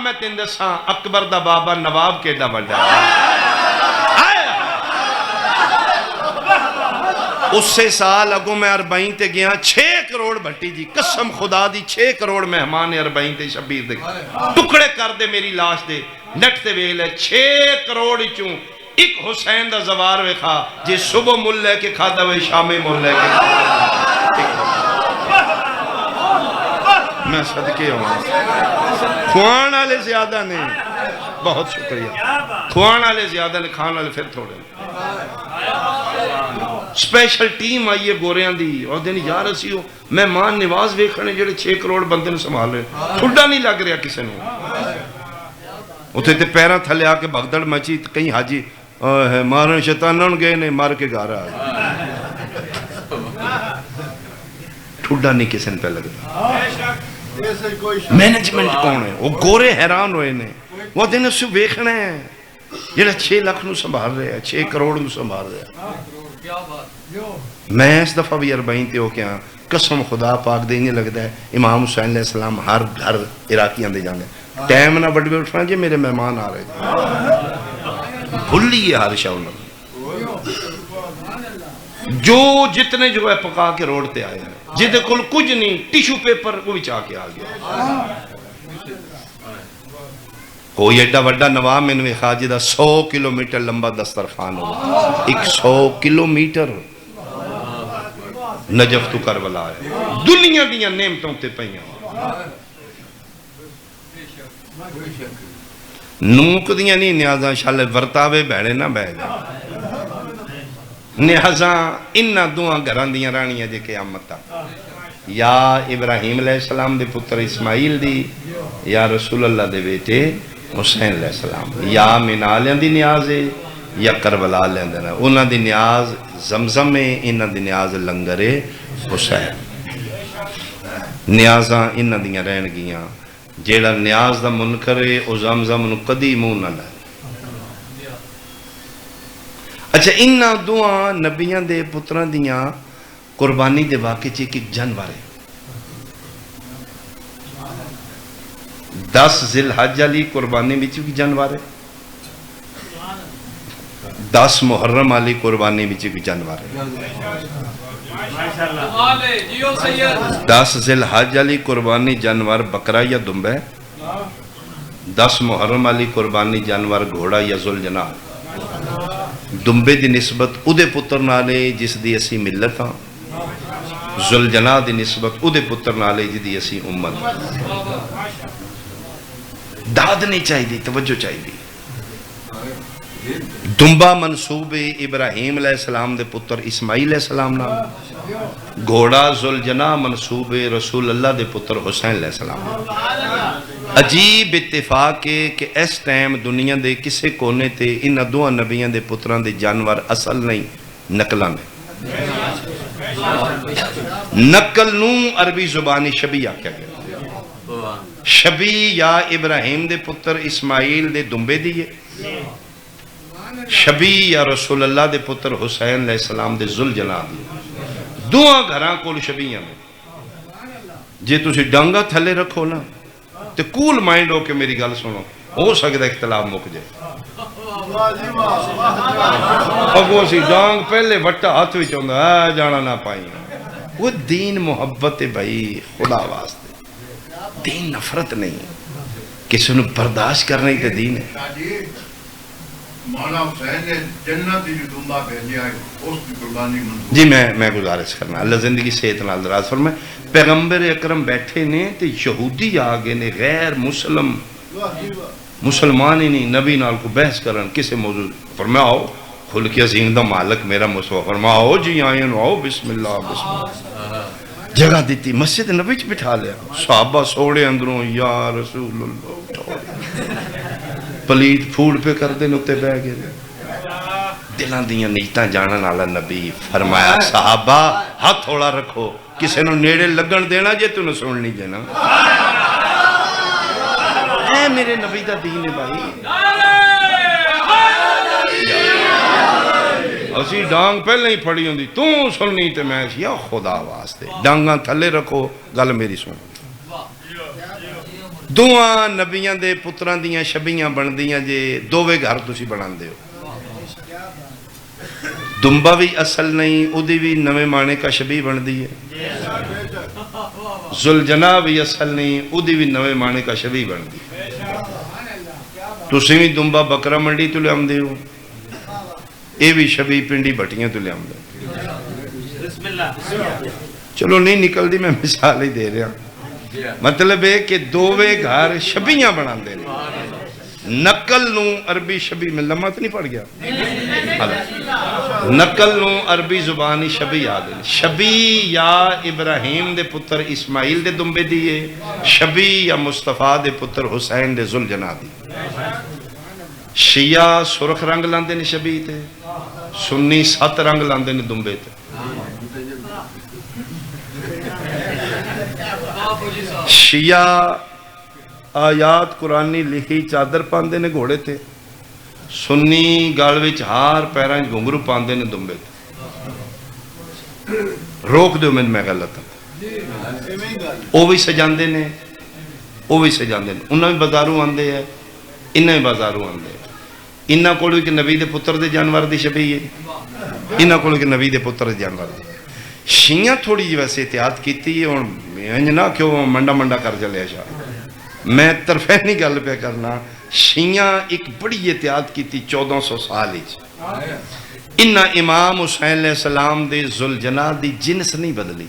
میں تین دساں اکبر دا بابا نواب کے دا بڑا اس سے سال اگوں میں 40 تے گیا 6 کروڑ بھٹی جی قسم خدا دی 6 کروڑ مہمان 40 تے شبیر دے ٹکڑے کر دے میری لاش دے نٹ تے ویل ہے 6 کروڑ چوں ایک حسین دا زوار ویکھا جی صبح مل لے کے کھاتا ہوئے شامی مل لے کے میں صدقے ہوں کھوان والے زیادہ نے بہت شکریہ کھوان والے زیادہ نے کھان والے پھر تھوڑے سپیشل ٹیم آئیے گوریاں دی اور دن یار اسی ہو مہمان نواز ویکھنے جڑے 6 کروڑ بندے نے سنبھال رہے ٹھڈا نہیں لگ رہا کسی نے اتنے تے پیراں تھلے آ کے بھگدڑ مچی کہیں حاجی مارن شیطانن گئے نے مار کے گھر آ ٹھڈا نہیں کسی نے پہ لگ رہا مینجمنٹ کون ہے وہ گورے حیران ہوئے نے وہ دن اسے ویکھنا ہے جڑا 6 لاکھ نو سنبھال رہے ہیں 6 کروڑ نو سنبھال رہے ہیں میں اس دفعہ بھی 40 تے ہو کے ہاں قسم خدا پاک دے نہیں لگتا ہے امام حسین علیہ السلام ہر گھر عراقیاں دے جانے ٹائم نہ بڑھ بھی اٹھنا جی میرے مہمان آ رہے ہیں بھولی ہے ہر شاہ جو جتنے جو ہے پکا کے روڈ تے آئے ہیں جدے کل کچھ نہیں ٹیشو پیپر وہ بھی چاہ کے آ گیا کوئی ایڈا وڈا نواب میں نے خواجہ دا 100 کلومیٹر لمبا دسترخوان ہوگا 100 کلومیٹر نجف تو کربلا ہے دنیا دیاں نعمتوں تے پئیاں نوک دیاں نہیں نیازاں شالے ورتاوے بیڑے نہ بہ گئے نیازاں انہاں دعاں گھران دیاں رانیاں جے قیامت یا ابراہیم علیہ السلام دے پتر اسماعیل دی یا رسول اللہ دے بیٹے حسین علیہ السلام یا مینا لیاں دی نیاز ہے یا کربلا لیاں دینا انہاں دی نیاز زمزم ہے انہاں دی نیاز لنگر حسین نیازاں انہاں دیاں رہن گیاں جیڑا نیاز دا منکر ہے او زمزم نو کدی منہ نہ لائے اچھا انہاں دعاں نبیاں دے پتران دیاں قربانی دے واقع چیک ایک جانور ہے 10 ذی الحج علی قربانی میں چیک جانور ہے 10 محرم علی قربانی میں چیک جانور ہے 10 ذی الحج علی قربانی جانور بکرا یا دمبے 10 محرم علی قربانی جانور گھوڑا یا ذوالجناح دمبے دی نسبت اودے پتر نالے جس دی اسی ملت ہاں ذوالجناح دی نسبت اودے پتر نالے جس دی اسی امت داد نہیں چاہی دی توجہ چاہی دی دمبا منصوب ابراہیم علیہ السلام دے پتر اسماعیل علیہ السلام نام گھوڑا ذوالجناح منصوب رسول اللہ دے پتر حسین علیہ السلام عجیب اتفاق ہے کہ اس ٹائم دنیا دے کسے کونے تے ان دو نبیاں دے پتران دے جانور اصل نہیں نقلان ہے نقل نو عربی زبانی شبیہ کیا گیا شبی یا ابراہیم دے پتر اسماعیل دے دمبے دیئے شبی یا رسول اللہ دے پتر حسین علیہ السلام دے ذوالجناح دیئے دعا گھران کول شبیہ میں جے تسی ڈانگا تھلے رکھو نا تے کول مائنڈ ہو کے میری گل سنو ہو سکتا اختلاف مک جائے اگو سی ڈانگ پہلے وٹا ہاتھ بھی چاہتا جانا نہ پائیں وہ دین محبت بھائی خدا واسطے دین نفرت نہیں کسی نے برداشت کرنے کے دین ہے مولا حسین نے جنت جو دمبا بھیجا ہے اس کی قربانی منظور جی میں گزارش کرنا اللہ زندگی صحت نال دراز فرمائے پیغمبر اکرم بیٹھے نے تے یہودی آگے نے غیر مسلمان ہی نہیں نبی نال کو بحث کرن کسے موضوع فرمایا آؤ کھل کے عظیم دا مالک میرا مصطفیٰ فرمایا آؤ جی آئین آؤ بسم اللہ بسم اللہ جگہ دیتی مسجد نبی چ بٹھا لیا صحابہ سوڑے اندروں یا رسول اللہ پلیت پھوڑ پہ کر دے نکتے بہ گئے دلان دیاں نیتاں جانن والا نبی فرمایا صحابہ ہاتھ تھوڑا رکھو کسے نو نیڑے لگن دینا جے تو نہ سن نہیں دینا اے میرے نبی دا دین ہے بھائی اسی ڈانگ پہلے ہی پھڑی ہوں دی تو سننی تے میں یا خدا واسطے ڈانگاں تھلے رکھو گل میری سن دعا نبیاں دے پتران دیاں شبیاں بن دیاں جے دووے گھر تسی بنان دے ہو دمبا بھی اصل نہیں ادھی بھی نوے مانے کا شبی بن دی ہے ذوالجناح بھی اصل نہیں ادھی بھی نوے مانے کا شبی بن دی تسی بھی دمبا بکرہ منڈی تو لے ہم دے ہو اے بھی شبی پنڈی بھٹیاں تو لے ہم دے چلو نہیں نکل دی میں مثال ہی دے رہا مطلب ہے کہ دووے گھر شبیاں بنا دے نقل نو عربی شبی میں لمحہ تو نہیں پڑ گیا نقل نو عربی زبانی شبی آدھے شبی یا ابراہیم دے پتر اسماعیل دے دنبے دیئے شبی یا مصطفیٰ دے پتر حسین دے ذوالجناح دی شیعہ سرخ رنگ لاندے نے شبی تے سنی 7 رنگ لاندے نے دنبے تے شیعہ آیات قرآنی لکھی چادر پاندے نے گھوڑے تھے سنی گال وچ ہار پیران گھنگرو پاندے نے دنبے تھے روک دو میں غلط ہوں او بھی سجاندے نے انہاں بھی بازاروں آندے ہیں انہاں بھی بازاروں آندے ہیں انہاں کوئی کہ نبی دے پتر دے جانور دی شبیہ ہے انہاں کوئی کہ نبی دے پتر دے جانور دی شیعہ تھوڑی جی ویسے احتیاط کیتی ہے اور میں نہ کیوں منڈا کر جلے شاہ میں طرفینی گل پہ کرنا شیعہ ایک بڑی احتیاط کیتی 1400 سال ہی انہاں امام حسین علیہ السلام دے ذوالجناح دی جنس نہیں بدلی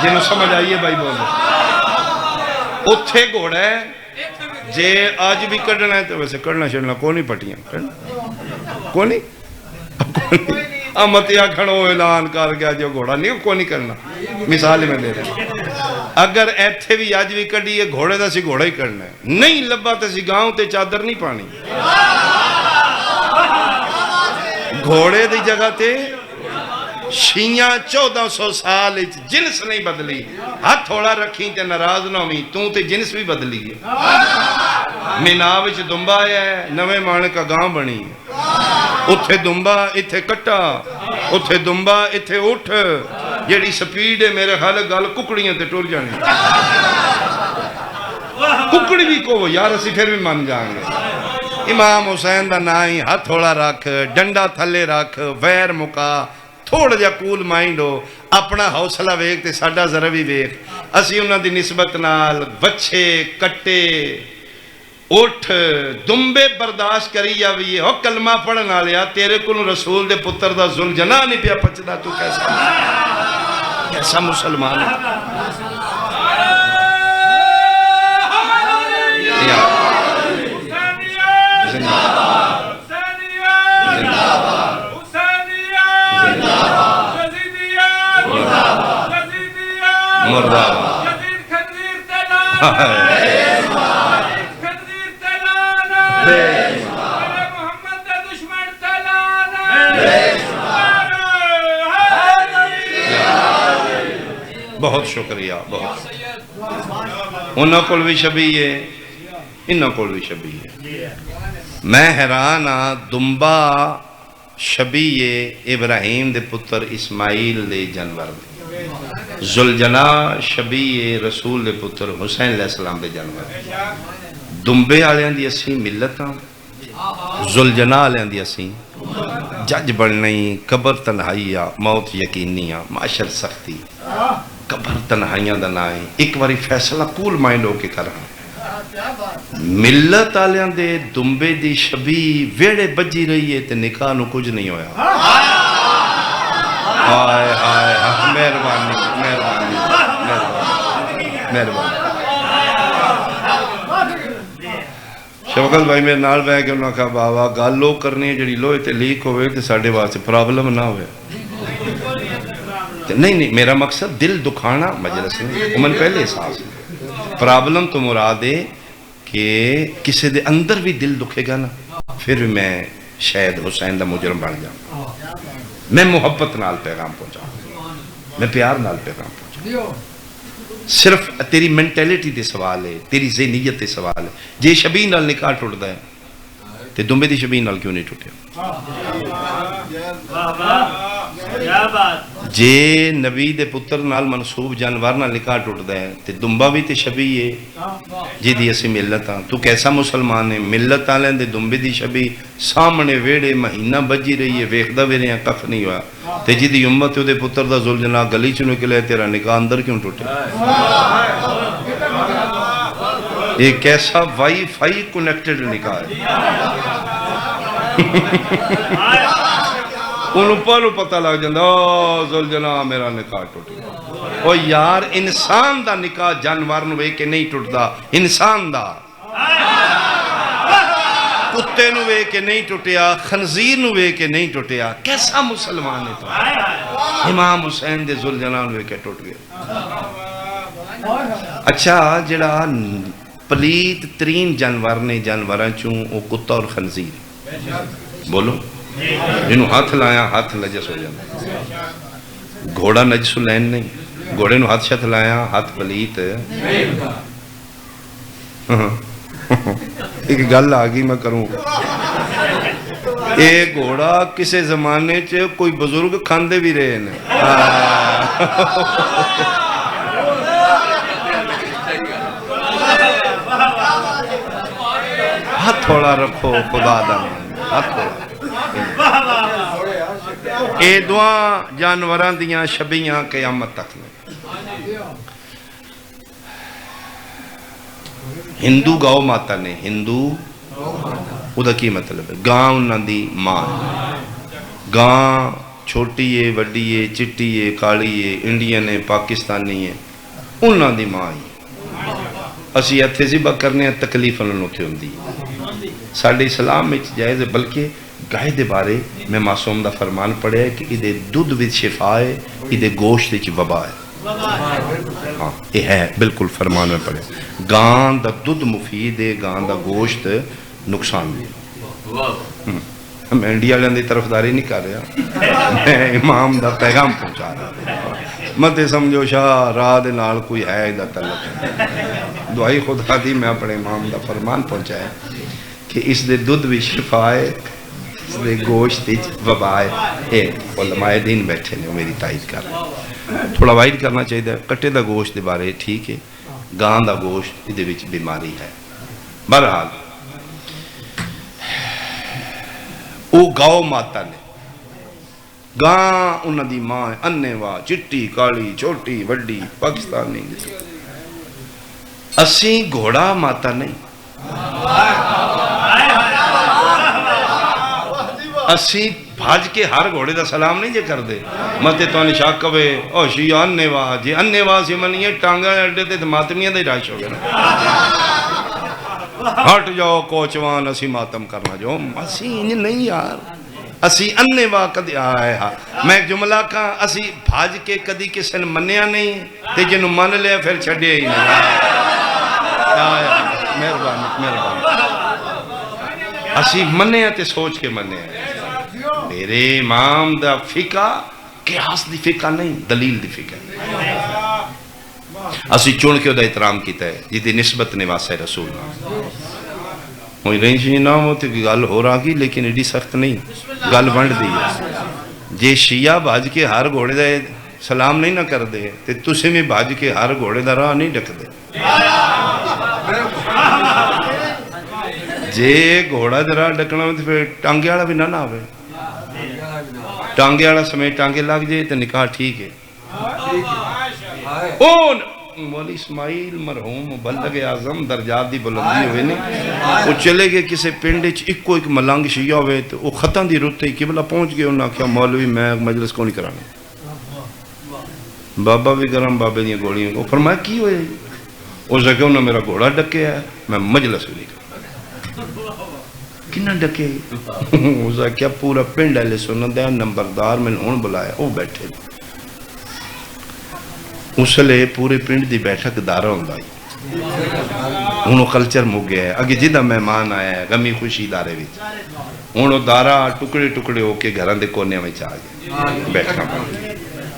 جنہوں سمجھ آئیے بھائی بولے اتھے گھوڑا ہے جے آج بھی کڑنا ہے تو ویسے کڑنا شڑنا کونی پٹیاں کونی امتیا کھڑو اعلان کر گیا جو گھوڑا نہیں کونی کرنا مثال میں دے رہے اگر ایتھے بھی آج بھی کڑی ہے گھوڑے دا سی گھوڑا ہی کرنا ہے نہیں لبا تے سی گاؤں تے چادر نہیں پانی گھوڑے دی جگہ تے شیعہ 1400 سال جنس نہیں بدلی ہاتھ تھوڑا رکھیں تے ناراض نہ ہوئی تے جنس بھی بدلی ہے میناں وچ دنبا ہے نویں مانے کا گاؤں بنی اتھے دنبا اتھے کٹا اتھے دنبا اتھے اٹھ جیڑی سپیڈ ہے میرے خیال گل ککڑیاں تے ٹور جانی ککڑی بھی کو یار اسی پھر بھی مان جائیں گے امام حسین دا نائی ہاتھ تھوڑا رکھ ڈنڈا تھلے رکھ ویر مکا تھوڑا جا کول مائنڈ ہو اپنا حوصلہ ویک تے ساڈا ذرا بھی ویک اسی انہاں دی نسبت نال بچے کٹے اٹھ دنبے برداشت کری جاوی ہو کلمہ پڑھنا لیا تیرے کلوں رسول دے پتر دا ذوالجناح نہیں پیا پچدا تو کیسا مسلمان ہے بہت شکریہ بہت انہوں کو بھی شبیہ ہے انہوں کو بھی شبیہ ہے میں حیران ہاں دنبا شبیہ ابراہیم دے پتر اسماعیل دے جانور دے ذوالجناح شبیہ رسول دے پتر حسین علیہ السلام دے جانور دنبے آلیاں دی اسی ملتاں ذوالجناح آلیاں دی اسی جج بڑھنی قبر تنہائیہ موت یقینیہ معاشر سختی قبر تنہائیاں دا نائیں ایک باری فیصلہ کول مائنڈ ہو کے کر رہا ملت آلیاں دے دنبے دی شبی ویڑے بجی رہی ہے تے نکاح نو کچھ نہیں ہویا آئے آئے مہربانی مہربانی مہربانی شوکت بھائی میرے نال بہ کے انہوں نے کہا بابا گال لوگ کرنی ہے جڑی لوہے تے لیک ہوئے تے ساڑھے واسطے پرابلم نہ ہوئے نہیں میرا مقصد دل دکھانا مجلس میں امن پہلے احساس ہے پرابلم تو مراد ہے کہ کسی دے اندر بھی دل دکھے گا نا پھر بھی میں شاید حسین دا مجرم بن جاؤں میں محبت نال پیغام پہنچاؤں میں پیار نال پیغام پہنچاؤں صرف تیری مینٹیلیٹی دے سوال ہے تیری ذہنیت دے سوال ہے جے شبیہ نال نکاح ٹوٹدا ہے تے دنبے دی شبیہ نال کیوں نہیں ٹوٹیا جے نبی دے پتر نال منصوب جانور نال نکاح ٹوٹدا ہے تے دنبا بھی تے شبیہ ہے جی دی اسی ملت ہاں تو کیسا مسلمان ہے ملت والے دے دنبے دی شبیہ سامنے ویڑے مہینہ بجی رہی ہے ویکھدا وی رہیا کف نہیں ہوا تے جی دی امت دے پتر دا ذوالجناح گلی چ نکلے تیرا نکاح اندر کیوں ٹوٹے ایک ایسا وائی فائی کنیکٹڈ نکاح ہے انہوں پہلو پتہ لگ جاندہ زلجنا میرا نکاح ٹوٹ گیا. او یار انسان دا نکاح جانور نو وے کے نہیں ٹوٹدا، انسان دا کتے نو وے کے نہیں ٹوٹیا، خنزیر نو وے کے نہیں ٹوٹیا. کیسا مسلمان ہے تو امام حسین دے زلجنا نو وے کے ٹوٹ گیا. اچھا جڑا پلیت ترین جانور نے جانوراں چوں او کتا اور خنزیر. بولو جنہوں ہاتھ لایا ہاتھ نجس ہو جانا. گھوڑا نجس لین نہیں، گھوڑے نو ہاتھ شت لایا ہاتھ پلیت. ایک گل آگی میں کروں. اے گھوڑا کسے زمانے چے کوئی بزرگ کھاندے بھی رہے ہیں. ہاتھ تھوڑا رکھو خدا دا ہاتھ تھوڑا. اے دعا جانوراں دیاں شبیاں قیامت تک نے. ہندو گاؤ ماتا نے، ہندو او دا کی مطلب ہے گاں انہاں دی ماں. گاں چھوٹی ہے وڈی ہے چٹی ہے کالی ہے انڈین ہے پاکستانی ہے انہاں دی ماں ہی. اسی اتھے ذبح کرنے ہیں تکلیف انہوں نے ہوندی. ساڑھے اسلام میں جائز ہے بلکہ گائے دے بارے میں معصوم دا فرمان پڑھے ہے کہ ادھے دودھ وچ شفا ہے ادھے گوشت وچ وبا ہے. ہاں یہ ہے بالکل فرمان میں پڑھے. گاں دا دودھ مفید ہے، گاں دا گوشت نقصان بھی. میں انڈیا لیندی طرفداری نہیں کر رہا، میں امام دا پیغام پہنچا رہا. مت سمجھو شاہ راہ دے نال کوئی ہے دا تعلق. دعائی خدا دی میں اپنے امام دا فرمان پہنچایا کہ اس دے دودھ بھی شفا ہے، اس دے گوشت وبا ہے. اے علماء دین بیٹھے نے میری تائید کر رہے. تھوڑا وائد کرنا چاہیے. کٹے دا گوشت دے بارے ٹھیک ہے، گاں دا گوشت دے وچ بیماری ہے. بہرحال او گاؤ ماتا نے. گاں انہاں دی ماں ہے اننے وا چٹی کالی چھوٹی وڈی پاکستانی. اسی گھوڑا ماتا نہیں، اسی بھاج کے ہر گھوڑے دا سلام نہیں جے کر دے. متے تو نشاک کبے او شیعہ اننے وا جے اننے وا سی منیے ٹانگا اڈے تے ماتمیاں دے راش ہو گئے. ہٹ جاؤ کوچوان اسی ماتم کرنا جو اسی انج نہیں یار. اسی اننے وا کدی آئے ہاں میں ایک جملہ کہاں اسی بھاج کے کدی کسی نے منیا نہیں تے جنہوں من لے پھر چھڑے ہی نہیں. مہربانی مہربانی. اسی منیا تے سوچ کے منیا. میرے امام دا فقہ قیاس دی فقہ نہیں دلیل دی فقہ. اسی چون کے دا احترام کیتا ہے جیدی نسبت نواسہ رسول ہوئی نہیں جی نام ہوتی کہ گل ہو رہا کی لیکن ایڈی سخت نہیں گل بنڈ دی ہے. جے شیعہ بھاج کے ہر گھوڑے دا سلام نہیں نہ کر دے تے تُسے میں بھاج کے ہر گھوڑے دا راہ نہیں ڈک دے. جے گھوڑا دا راہ ڈکنا میں پھر ٹانگے والا بھی نہ آوے. ٹانگے والا سمیت ٹانگے لگ جائے تو نکاح ٹھیک ہے. اون مولی اسماعیل مرحوم مبلغ اعظم درجات دی بلندی ہوئے نے وہ چلے گئے کسے پنڈے چ ایک ملنگ شیعہ ہوئے تو وہ ختم دی روتے ہی قبلہ پہنچ گئے. انہوں نے کہا مولوی میں مجلس کو نہیں کرانا. بابا بھی گرم بابے دیاں گوڑیاں کو فرمایا کی ہوئے. اس نے کہا انہوں نے میرا گھوڑا ڈکے ہے میں مجلس بھی نہیں کرنا. کنہ ڈکے اس نے کیا پورا پنڈ ہے سنت ہے نمبردار میں نے بلایا وہ بیٹھے. اس لئے پورے پنڈ دی بیٹھک دارہ ہوندہ ہی انہوں کلچر مو گیا ہے. اگے جدہ مہمان آیا ہے غمی خوشی دارے ویچ انہوں دارہ ٹکڑے ٹکڑے ہو کے گھران دے کونے میں چاہ گئے بیٹھنا پڑا.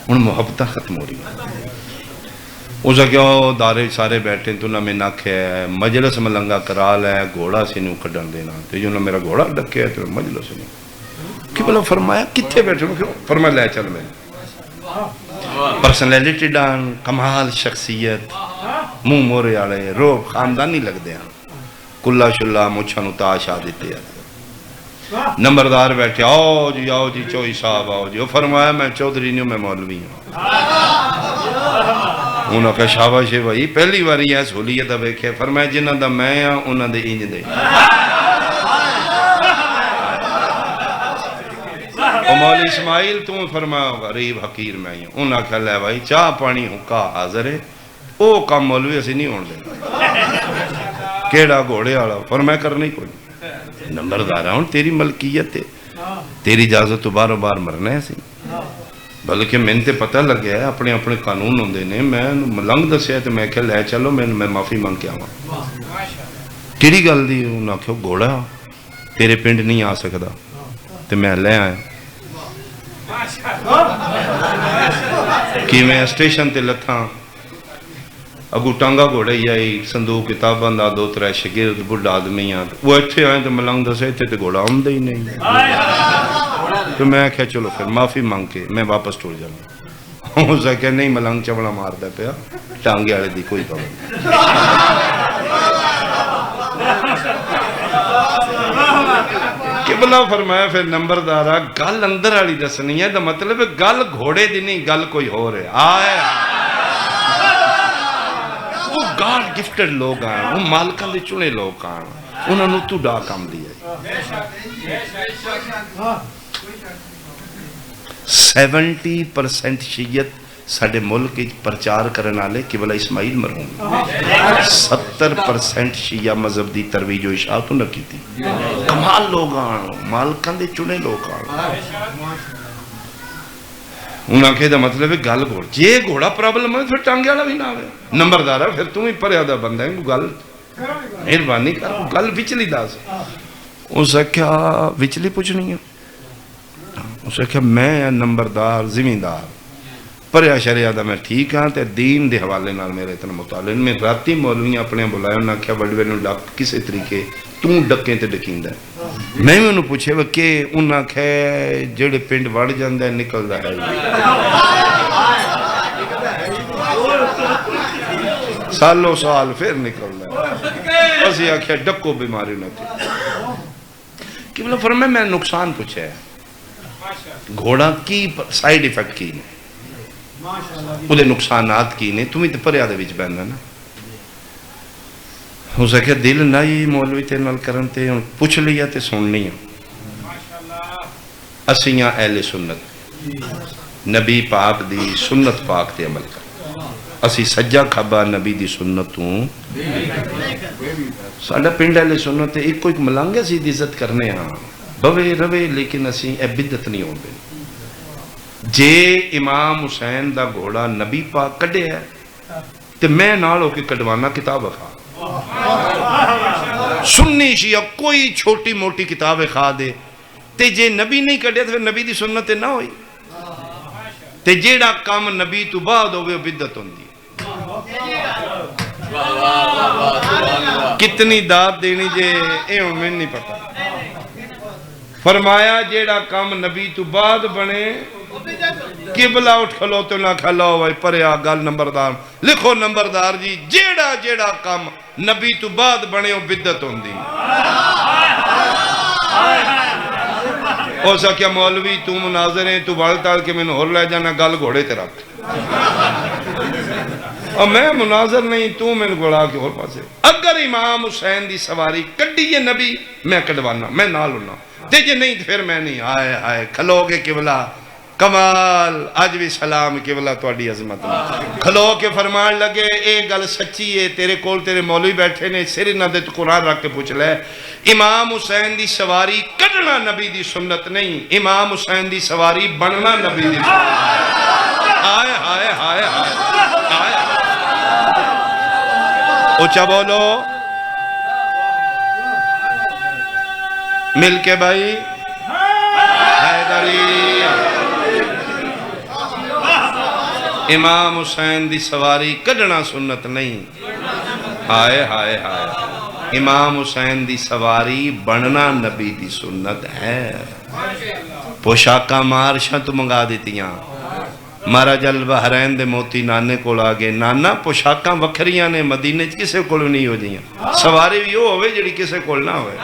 انہوں محبتہ ختم ہو رہی. اس نے کہا دارے سارے بیٹھے تو نہ میں ناکھ ہے مجلس ملنگا کرال ہے گھوڑا سے نہیں کھڑن دینا تو جو نہ میرا گھوڑا ڈکے ہے تو مجلس سے نہیں. کہ بلا فرمایا کتھے بیٹھے فرمایا لے چل میں پرسنلیٹی ڈان کمال شخصیت منہ مورے آلے روب خاندانی لگ دیا کلہ شلہ مچھانو تاشا دیتے ہیں. نمبردار بیٹھے آؤ جی چوئی صاحب آؤ جی. فرمایا میں چودھری نہیں ہوں میں مولوی ہوں. انہوں نے کہا شاباش ہے بھائی پہلی باری ہے سہولیت بیکھے. فرمایا جنہ دا میں ہاں انہوں نے انج دے. او مولی اسماعیل تم فرمایا غریب حقیر میں ہی ہوں انہاں کہا لے بھائی چاہ پانی حکا حاضر ہے او کام مولوی اسی نہیں ہون دے کیڑا گھوڑے والا فرمایا کرنے کوئی نمبردار ہوں تیری ملکیت ہے تیری اجازت تو باروں بار مرنا ہے سی بلکہ میں نے پتہ لگ گیا ہے اپنے اپنے قانون ہوندے نے میں ملنگ دسیا تو میں کہ لے چلو میں معافی مانگ کے آواں کیڑی گل دی انہاں آکھیا گھوڑا تیرے پنڈ نہیں آ سکدا تے میں لے آیا کہ میں اسٹیشن تے لتھاں اگو ٹانگا گھوڑے ہی آئی صندوق کتاباں دا دو ترے شگرد بڑھا آدمی آن وہ اتھے آئے تو ملنگ دسے اتھے تے گھوڑا آمدہ ہی نہیں تو میں کہا چلو پھر معافی مانگ کے میں واپس ٹور جانا ہوں اسے کہا نہیں ملنگ چوڑا مار دے پیا ٹانگے آلے دی کوئی پاور قبلہ فرمایا پھر نمبردارہ گل اندر آلی دسنی ہے دا مطلب گل گھوڑے دی نہیں گل کوئی ہو رہے آئے وہ گاڈ گفٹڈ لوگ آئے وہ مالکان دے چنے لوگ آئے انہوں نے تو ڈا کام دیا 70% شیعت ساڑھے ملک پرچار کرنا لے قبلہ اسماعیل مرحوم 70% شیعہ مذہب دی ترویج و اشاعت نہ کی تھی کمال لوگ آن مالکان دے چنے لوگ آن انہاں کہے دا مطلب ہے گل گھوڑ جے گھوڑا پرابلم ہے پھر ٹانگے والا بھی نہ آوے نمبردارہ پھر تم ہی پر یادہ بندہ ہے گل مہربانی کر گل وچلی دا سے اسے کیا وچلی پوچھنی ہے اسے کہا میں نمبردار زمیندار پریا شریعہ میں ٹھیک ہاں تے دین دے حوالے نال میرے اتنا مطالعہ میں راتی مولوی اپنے بلائے انہاں کیا بڑوے نو ڈک کسے طریقے توں ڈکیں تے ڈکیں ہے میں انہوں پوچھے وہ کہ انہاں کہے جڑے پنڈ وڑ جاندہ ہے نکل دا ہے سالوں سال پھر نکل دا ہے بس یہ کہا ڈکو بیماری نہ تھی کہ بلا فرمائے میں نقصان پوچھے ہے گھوڑا کی سائیڈ ایفیکٹ کی نہیں وہ نقصانات کی نہیں تمہیں تو پر یادہ بیچ بہننا نا ہو سکے دل نہ ہی مولوی تے نال کرن تے پوچھ لیا تے سننی اسیاں اہل سنت نبی پاک دی سنت پاک تے عمل کر اسی سجا کھبا نبی دی سنتوں ساڑھا پنڈ اہل سنت ایک کوئی ملنگ ہے سید عزت کرنے ہاں بوے روے لیکن اسی اے بدت نہیں ہو بے جے امام حسین دا گھوڑا نبی پاک کڑے ہے تے میں نال ہو کے کڑوانا کتاب خواہ سننی شیعہ کوئی چھوٹی موٹی کتاب خواہ دے تے جے نبی نہیں کڑے تو پھر نبی دی سنت نہ ہوئی تے جیڑا کام نبی تو بعد ہوئے بدت ہوندی کتنی داد دینی جے اے ہمیں نہیں پتا فرمایا جیڑا کام نبی تو بعد بنے قبلہ اٹھ کھلو تو نہ کھلو بھائی پریا گل نمبردار لکھو نمبردار جی جیڑا کام نبی تو بعد بنے ہو بدت ہوندی اوسا کیا مولوی تو مناظر ہیں تو بڑھتال کے میں نے ہور لے جانا گل گھوڑے تے رکھ اور میں مناظر نہیں تو میں نے گھوڑا کے اور پاسے اگر امام حسین دی سواری کڈی یہ نبی میں کڈوانا میں نہ لونا دیجئے نہیں پھر میں نہیں آئے آئے کھلو گے قبلہ کمال آج بھی سلام قبلہ توڑی عظمت کھلو کے فرمان لگے ایک گل سچی ہے تیرے کول تیرے مولوی بیٹھے نے سری نہ دے تو قرآن رکھ کے پوچھ لے امام حسین دی سواری کڈنا نبی دی سنت نہیں امام حسین دی سواری بننا نبی دی سنت آئے آئے آئے آئے اچھا بولو مل کے بھائی حیدری امام حسین دی سواری کڈنا سنت نہیں ہائے ہائے ہائے امام حسین دی سواری بننا نبی دی سنت ہے پوشاکہ مارشاں تو منگا دیتیاں مارا جل بحرین دے موتی نانے کو لاغے نانا پوشاکاں وکھریاں نے مدینے کسے کول نہیں ہو جیاں سواری بھی ہو ہوئے جڑی کسے کول نہ ہوئے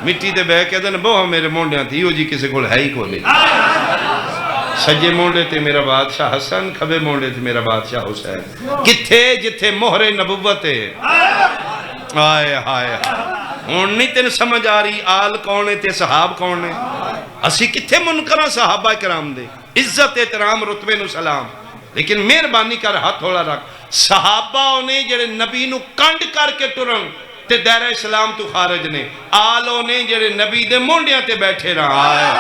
مٹی دے بے کہتے ہیں بہو میرے مونڈیاں تھی ہو جی کسے کول ہے ہی کو نہیں سجے مونڈے تے میرا بادشاہ حسن کھبے مونڈے تے میرا بادشاہ حسین کتھے جتھے مہر نبوت ہے آئے آئے ہون نہیں تین سمجھ آ رہی آل کون ہے تے صحاب کون ہے؟ اسی کتھے منکرہ صحابہ کرام دے، عزت احترام رتبے نو سلام، لیکن مہربانی کر ہاتھ تھوڑا رکھ، صحابہ نے جڑے نبی نو کنڈ کر کے ٹرن تے دائرہ اسلام تو خارج نے، آلوں نے جڑے نبی دے مونڈیاں تے بیٹھے رہا ہے،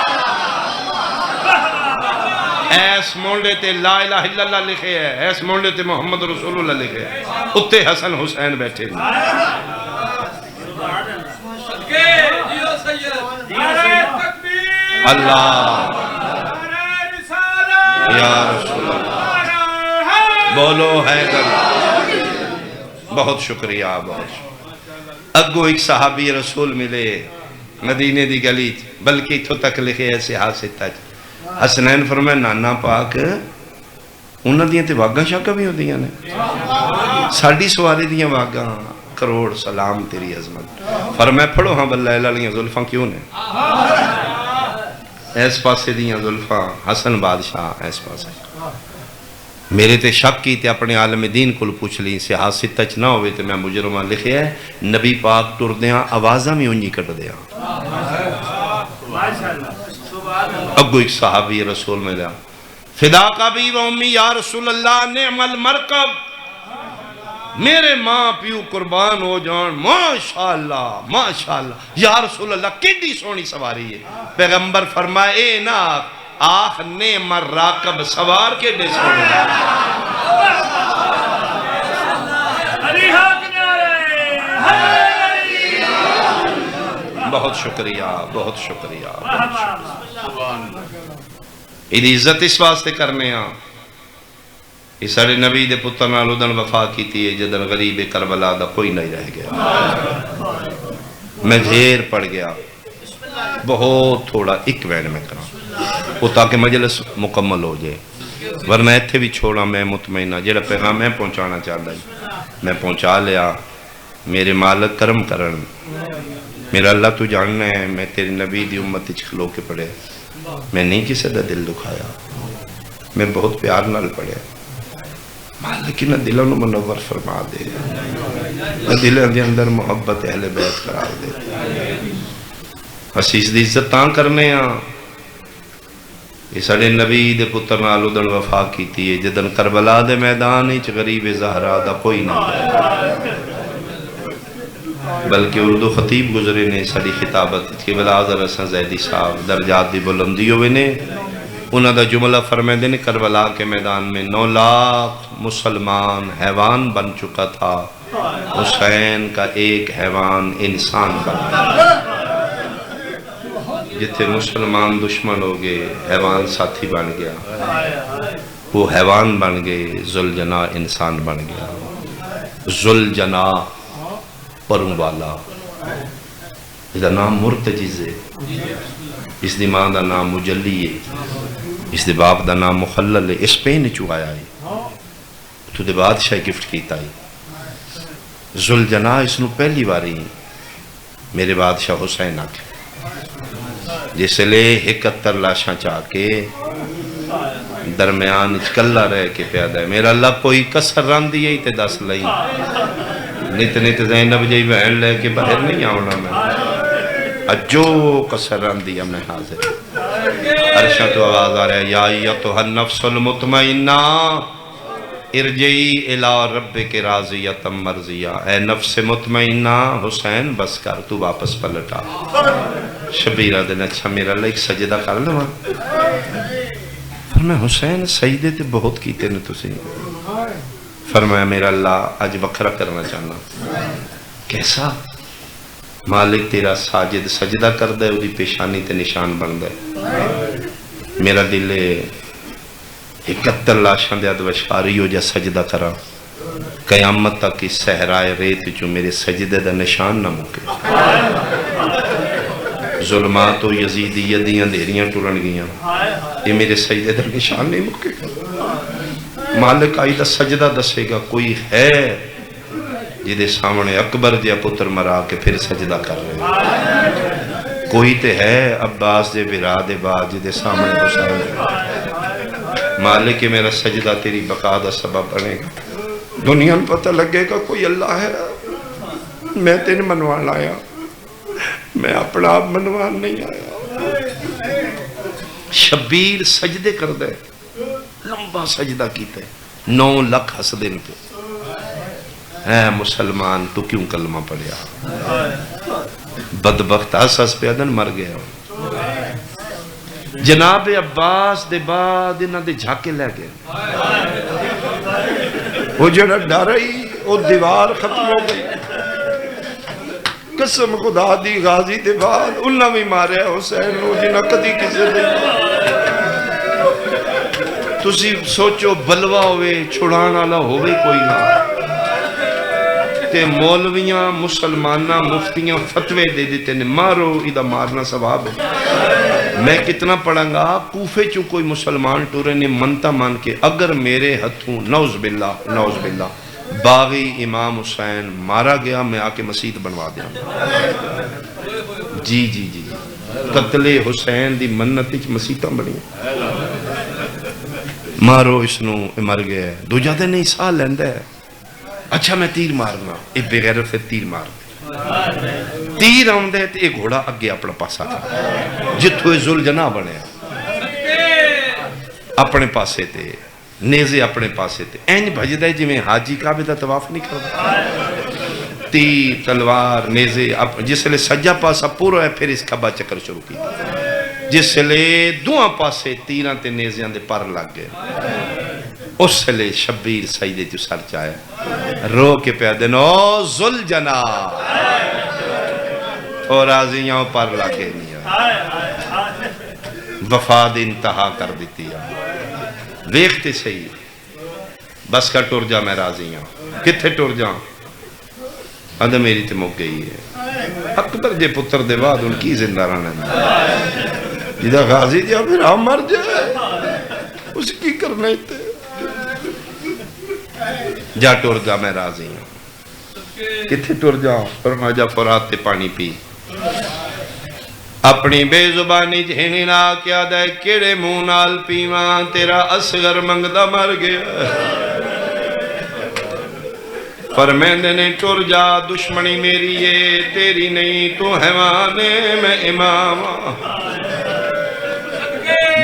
ایس مونڈے تے لا الہ الا اللہ لکھے ہے، ایس مونڈے تے محمد رسول اللہ لکھے ہے، اتے حسن حسین بیٹھے ہیں۔ اللہ یا رسول اللہ بولو حیدر، بہت شکریہ بہت شکریہ۔ اگو ایک صحابی رسول ملے مدینے دی گلی، بلکہ اتھو تک لکھے ایسے حاصل تک حسنین فرمائے نانا پاک انہاں دیاں تے واگاں شاکہ بھی ہو دیاں نے، ساڑھی سواری دیاں واگاں کروڑ سلام تیری عظمت، فرمائے پڑھو ہاں بلہ اللہ لیاں ظلفاں کیوں نے، ایس پاسے دیاں ظلفاں حسن بادشاہ ایس پاسے، میرے تے شک کی تے اپنے عالم دین کل پوچھ لی سے حاصل تچ نہ ہوئے تے میں مجرمہ لکھے ہے نبی پاک ٹر دیاں آوازہ میں انجی کٹ دیاں۔ اگو ایک صحابی رسول میں لیا فدا کا بھی و امی یا رسول اللہ نعم المرکب، میرے ماں پیو قربان ہو جان، ماشاءاللہ ماشاءاللہ یا رسول اللہ کیڑی سونی سواری ہے، پیغمبر فرمائے اے نا آخ نعم الراکب سوار کے دے سونے بہت شکریہ بہت شکریہ۔ یہ عزت اس واسطے کرنے ہاں یہ سارے نبی دے پتر نال ادن وفا کی تھی جدن غریب کربلا دا کوئی نہیں رہ گیا، میں ڈھیر پڑ گیا بہت تھوڑا ایک وین میں کرا وہ تاکہ مجلس مکمل ہو جائے، ورنہ ایتھے بھی چھوڑا میں مطمئنہ جڑا پیغام میں پہنچانا چاہتا ہوں میں پہنچا لیا۔ میرے مالک کرم کرن، میرا اللہ تو جاننا ہے میں تیرے نبی دی امت کھلو کے پڑھے، میں نہیں کسی دا دل دکھایا، میں بہت پیار نال پڑھے، مالک نہ دلوں نو منور فرما دے، نہ دلوں دے اندر محبت اہل بیت قرار دے۔ حسیس دی عزت تاں کرنے ہاں یہ ساڑے نبی دے پتر نال ادن وفا کی تھی جدن کربلا دے میدان اچ غریب زہرا دا کوئی نہ بلکہ اردو خطیب گزرے نے ساڑی خطابت کے بلازر حسن زیدی صاحب درجات دی بلندی ہوئے نے انہاں دا جملہ فرمائے دے نے کربلا کے میدان میں 9 لاکھ مسلمان حیوان بن چکا تھا، حسین کا ایک حیوان انسان بن گیا، جتھے مسلمان دشمن ہو گئے حیوان ساتھی بن گیا، وہ حیوان بن گئے ذوالجناح انسان بن گیا، ذوالجناح پروں والا، اس دا نام مرتجز ہے، اس دی ماں دا نام مجلی ہے، اس دے باپ دا نام مخلل ہے، اس پین چو آیا ہے تو دے بادشاہ گفٹ کیتا ہے ذوالجناح اس نو پہلی باری میرے بادشاہ حسین آکے جس لے 71 لاشاں چاہ کے درمیان اچکلہ رہ کے پیادہ ہے میرا اللہ کوئی کسر ران دیئے تے 10 لئی نیت زینب جائی بہن لے کے باہر نہیں آونا میں اجو کسر ران دیا میں حاضر عرشہ تو آواز آ رہا ہے یا ایتھا النفس المطمئنہ ارجعی الی ربک راضیۃ مرضیہ، اے نفس مطمئنہ حسین بس کر تو واپس پلٹا۔ شبیرہ دن اچھا میرا اللہ ایک سجدہ کر لوں فرمایا حسین سجدے تے بہت کیتے نے تسی، فرمایا میرا اللہ آج بکھرا کرنا چاہنا، کیسا؟ مالک تیرا ساجد سجدہ کر دے وہ دی پیشانی تے نشان بن دے، میرا دل 71 لاشاں دے ادوشاری ہو جا سجدہ کرا، قیامت تک اس صحرائے ریت جو میرے سجدے دا نشان نہ مکے، ظلمات و یزیدیہ دیاں دیریاں ٹورن گیاں، یہ میرے سجدے دا نشان نہیں مکے گا۔ مالک آئی دا سجدہ دسے گا کوئی ہے جدے سامنے اکبر جیا پتر مرا کے پھر سجدہ کر رہے، کوئی تے ہے عباس دے برا دے بعد جدے سامنے حسین، مالک میرا سجدہ تیری بقا دا سبب بنے گا، دنیا میں پتہ لگے گا کوئی اللہ ہے، میں تینے منوان لایا، میں اپنا آپ منوان نہیں آیا۔ شبیر سجدے کر دے، لمبا سجدہ کیتا ہے، 9 لاکھ ہس دن پہ، اے مسلمان تو کیوں کلمہ پڑھیا؟ بدبخت ہس پہ ادن مر گیا۔ جناب عباس دے بعد انہاں دے جھاکے لے گئے، وہ جڑا ڈر ہی وہ دیوار ختم ہو گئی۔ قسم خدا دی غازی دے بعد انہاں بھی مارے حسین نو جنہاں کدی کسے دے۔ تسی سوچو بلوا ہوئے چھڑان والا ہوئے کوئی نہ، تے مولویاں مسلمانہ مفتیاں فتوے دے دیتے نے مارو، ادھا مارنا ثواب ہے۔ میں کتنا پڑھوں گا، کوفے چوں کوئی مسلمان ٹورے نے منتا مان کے اگر میرے ہتھوں نعوذ باللہ باغی امام حسین مارا گیا، میں آکے مسجد بنوا دیا۔ جی قتل حسین دی منت وچ مسیتاں بنی، مارو اس نو مر گیا ہے، دو جادے نہیں ساہ لیندہ ہے۔ اچھا میں تیر مارنا، ایک بغیر سے تیر مار دے، تیر آمدے تے ایک گھوڑا اگے اپنا پاسا تھا جتھوے ذوالجناح بنے اپنے پاسے تے نیزے اپنے پاسے تے اینج بھج دے جی میں حاجی کعبے دا طواف نہیں کردا، تیر تلوار نیزے جس لئے سجا پاسا پورا ہے، پھر اس کھبا چکر شروع کی جس لئے دوہاں پاسے تیران تے نیزیاں دے پر لگ گئے۔ اس لئے شبیر سجدے جو سر چاہے رو کے پیادے نو ذوالجناح اور آزیاں پر لگے نہیں وفاد انتہا کر دیتی ہے۔ دیکھتے صحیح بس کا ٹور جا میں راضی ہوں، کتھے ٹور جاؤں؟ ادھا میری تے مک گئی ہے، حق درجے پتر دے بعد ان کی زندہ رہنا ہے، جدہ غازی دیا پھر ہم مر جائے اس کی کرنا ہی تے جا ٹور جا میں راضی ہوں۔ کتھے ٹور جاؤں؟ فرما جا فرات تے پانی پی، اپنی بے زبانی جھینی نہ کیا دے کیڑے منہ نال پیواں، تیرا اصغر منگدہ مر گیا۔ فرمیندے نے ٹور جا دشمنی میری ہے تیری نہیں، تو حیوانے میں امام،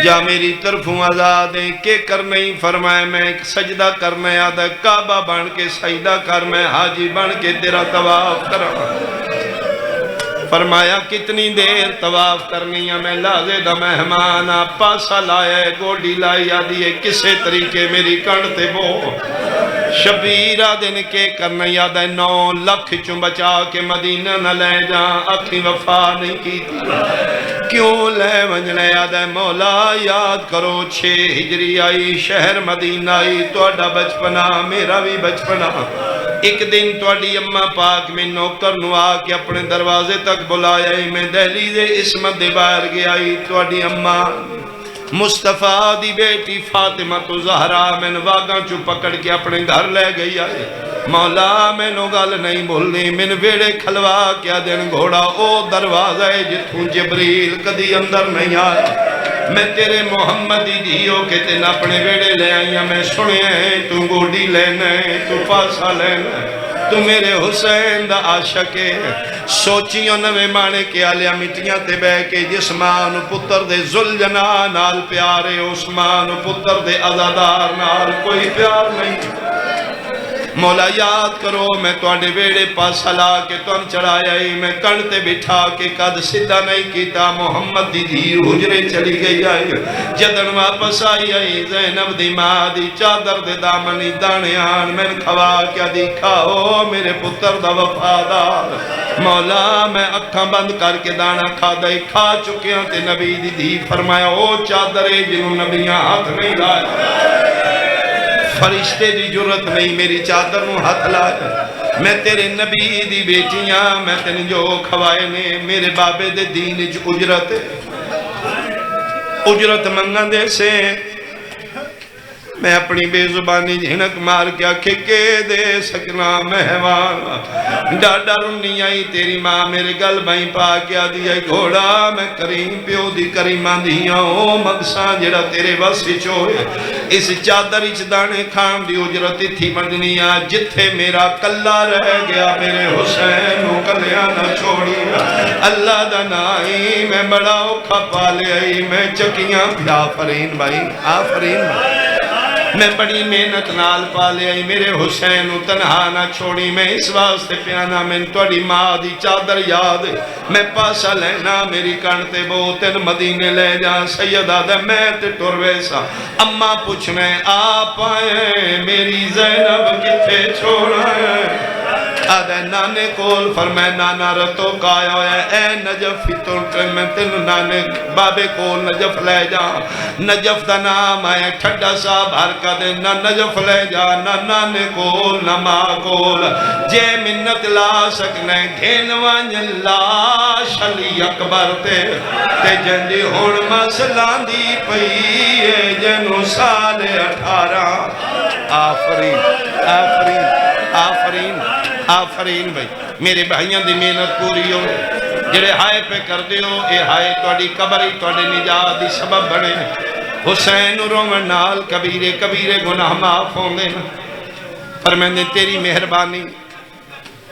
جا میری طرفوں آزادیں کہ کر نہیں فرمائے میں سجدہ کرنا یاد ہے، کعبہ بن کے سجدہ کر میں حاجی بن کے تیرا طواف کرنا۔ فرمایا کتنی دیر طواف کرنی ہے، میں لازے دا مہمان پاسا لائے گوڑی لائی آدھی ہے کسے طریقے میری کڑتے بو۔ شبیرہ دن کے کرنا یاد ہے 9 لاکھ چوں بچا کے مدینہ نہ لے جاں، اکھی وفا نہیں کی تھی کیوں لے ونجنے یاد ہے مولا یاد کرو 6 ہجری آئی شہر مدینہ آئی، توڑا بچپنا میرا بھی بچپنا۔ ایک دن توڑی اممہ پاک میں نوکر نوا کے اپنے دروازے تک بلایا، میں دہلیز عصمت دے باہر گیا، توڑی اممہ مصطفیٰ دی بیٹی فاطمہ تو زہرا میں واگاں چو پکڑ کے اپنے گھر لے گئی آئے۔ مولا میں نو گال نہیں بھولنی، میں ویڑے کھلوا کیا دن گھوڑا او دروازہ ہے جتوں جبریل کدی اندر نہیں آیا۔ میں تیرے محمدی دیو کے تین اپنے ویڑے لے آئیا، میں سنے ہیں تو گوڑی لینے تو پاسا لینے، تو میرے حسین دا عاشق ہے۔ سوچیوں نوے مانے کے آلیا مٹیاں تے بے کے جس ماں پتر دے ذوالجناح نال پیارے، اس ماں پتر دے عزادار نال کوئی پیار نہیں۔ مولا یاد کرو میں توڑے ویڑے پاس ہلا کے تن چڑھایا ہی، میں کنٹے بٹھا کے قد سدھا نہیں کیتا، محمد دی دی حجرے چلی گئی آئی، جدن واپس آئی آئی زینب دی ماں دی چادر دے دامنی دانیان میں کھوا کیا دیکھاؤ میرے پتر دا وفادار۔ مولا میں اکھاں بند کر کے دانا کھا دائی کھا چکے ہیں تے نبی دی دی فرمایا او چادرے جنہوں نبیاں ہاتھ نہیں لائے، فرشتے دی جرت نہیں میری چادر نو ہاتھ لائے، میں تیرے نبی دی بیٹیاں میں تین جو کھوائے نے میرے بابے دے دین جو اجرت منگا دے سے میں اپنی بے زبانی جھنک مار کیا کھکے دے سکنا مہوان، ڈاڈا رنی آئی تیری ماں میرے گل بھائی پا کیا دیا گھوڑا، میں کریم پیو دی کریمہ دیا او مقصان جڑا تیرے وسی چوئے، اس چادر اچ دانے کھان دی اجرتی تھی مدنیا، جتھے میرا کلہ رہ گیا میرے حسین نو کلیاں نہ چھوڑیا، اللہ دا نائی میں بڑا اوکھا پالے آئی میں چکیاں بھی آفرین بھائی آفرین بھائی میں بڑی محنت نال پالے آئی میرے حسین تنہا نہ چھوڑی میں اس واسطے پیانا میں توڑی ماں دی چادر یاد میں پاسا لینا میری کانتے بوتن مدینے لے جا سیدہ دے میں تے ٹور ویسا اماں پوچھ میں آپ آئے میری زینب کتے چھوڑا ہے آدھے نانے کول فرمائے نانا رتو کایا ہویا اے نجف ہی تو میں تینو نانے بابے کول نجف لے جا نجف دا نام آئے ٹھڈا صاحب ہرکا دے نہ نجف لے جا نہ نانے کول نہ ماں کول جے منت لا سکنے گھینوان لاش علی اکبر تے جنجی ہون مسلان دی پئی جنو سال 18 آفرین آفرین آفرین آفرین بھائی میرے بھائیاں دی محنت پوری ہو جڑے ہائے پہ کر دیو اے ہائے توڑی قبری توڑی نجات دی سبب بڑے حسین رومن نال کبیرے کبیرے گناہ معاف ہوں دے فرمائیں تیری مہربانی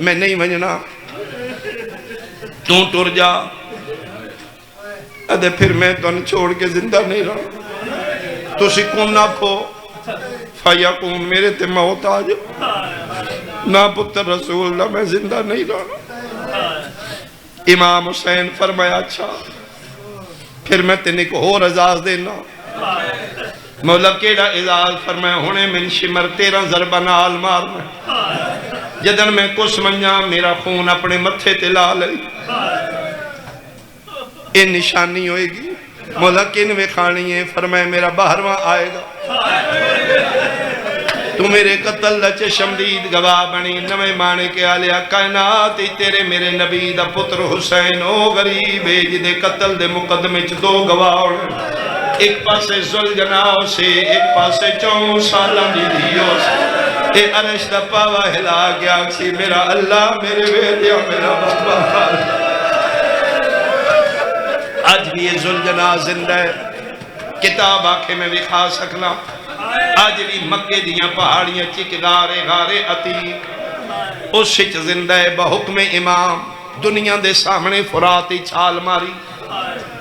میں نہیں وجنا تو ٹر جا ادھے پھر میں تو چھوڑ کے زندہ نہیں رہا تو سکون نہ کھو فیقون میرے تے موت آج نہ پتر رسول نہ میں زندہ نہیں رہا امام حسین فرمایا اچھا پھر میں تینی کو اور عزاز دینا مولا کیڑا عزاز فرمایا ہونے من شمر 13 ضربہ نال مار میں جدن میں کس منجا میرا خون اپنے متھے تلا لئی یہ نشانی ہوئے گی مولا کنوے کھانی ہے فرمایا میرا 12واں آئے گا تو میرے قتل لچ شمدید گواہ بنی نوے مانے کے آلیا کائنات تیرے میرے نبی دا پتر حسین او غریب ہے جدے قتل دے مقدمے چ 2 گواہ ایک پاسے زلجناؤ سے ایک پاسے 4 سالہ دی دیو سے اے عرش دا پاوا ہلا گیا سی میرا اللہ میرے بیٹیا میرا بابا آج بھی یہ زلجناء زندہ ہے کتاب آنکھیں میں دکھا سکنا آج بھی مکے دیاں پہاڑیاں چک غارے غارے عتیق اس شچ زندہ ہے بحکم امام دنیا دے سامنے فراتی چھال ماری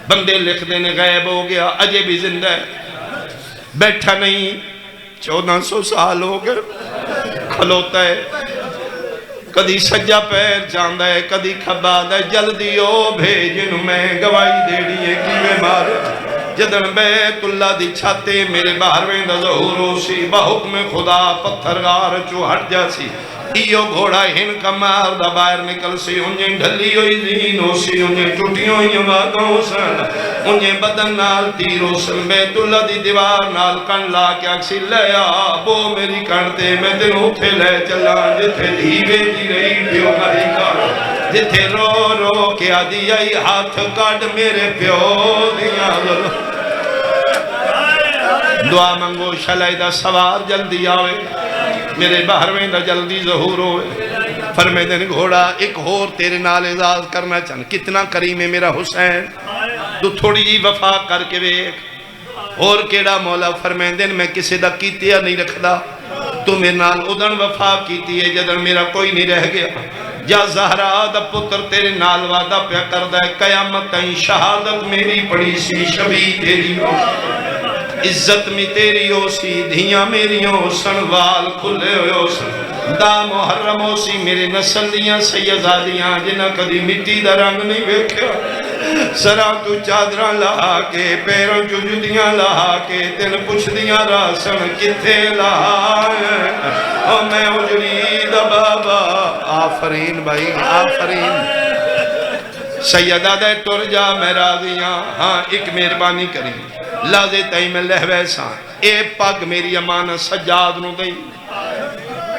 بندے لکھ دینے غیب ہو گیا اجے بھی زندہ ہے بیٹھا نہیں 1400 سال ہو گئے کھلوتا ہے کدی سجا پیر جاندہ ہے کدی کھبا دے جلدی او بھیجنو میں گواہی دیڑی ہے کیوے مارے جدن بیت اللہ دی چھاتے میرے باہرویں دا ظہور ہو سی بحکم خدا پتھر غار چو ہٹ جا سی ایو گھوڑا ہن کا مار دا باہر نکل سی انہیں ڈھلی ہوئی زین ہو سی انہیں ٹوٹی ہوئی وادوں سن انہیں بدن نال تیر ہو سن بیت اللہ دی دیوار نال کن لا کے اکسی لیا بو میری کنتے میں دن اٹھے لے چلا جتھے دیوے دی رہی پیو مری کار جتھے رو رو کے آدھی آئی ہاتھ کاٹ میرے پیو دیاں دعا منگو شلائی دا سوار جلدی آوے میرے باہرویں دا جلدی ظہور ہوئے فرمے دن گھوڑا ایک اور تیرے نال اعزاز کرنا چاہنا کتنا کریم ہے میرا حسین تو تھوڑی جی وفا کر کے بیک اور کیڑا مولا فرمے دن میں کسی دا کیتیا نہیں رکھدا تو میرے نال ادن وفا کیتی ہے جدن میرا کوئی نہیں رہ گیا جا زہرا دا پتر تیرے نال وعدہ پیا کردہ ہے قیامت تائیں شہادت میری پڑی سی شبی تیری عزت میں تیری ہو سی دھیاں میری ہو سن وال کھلے ہو سن دا محرم ہو سی میرے نسل دیاں سیدادیاں جنہ کدی مٹی دا رنگ نہیں بیکھیا سرا تو چادرہ لہا کے پیروں جو جدیاں لہا کے تین پوچھ دیاں راسن کتھے لہا او میں اجری دا بابا آفرین بھائی آفرین سیدہ دے ٹر جا میں راضیاں ہاں ایک مہربانی کریں لازے تائی میں لہوے ساں اے پاک میری امانت سجاد نو دیں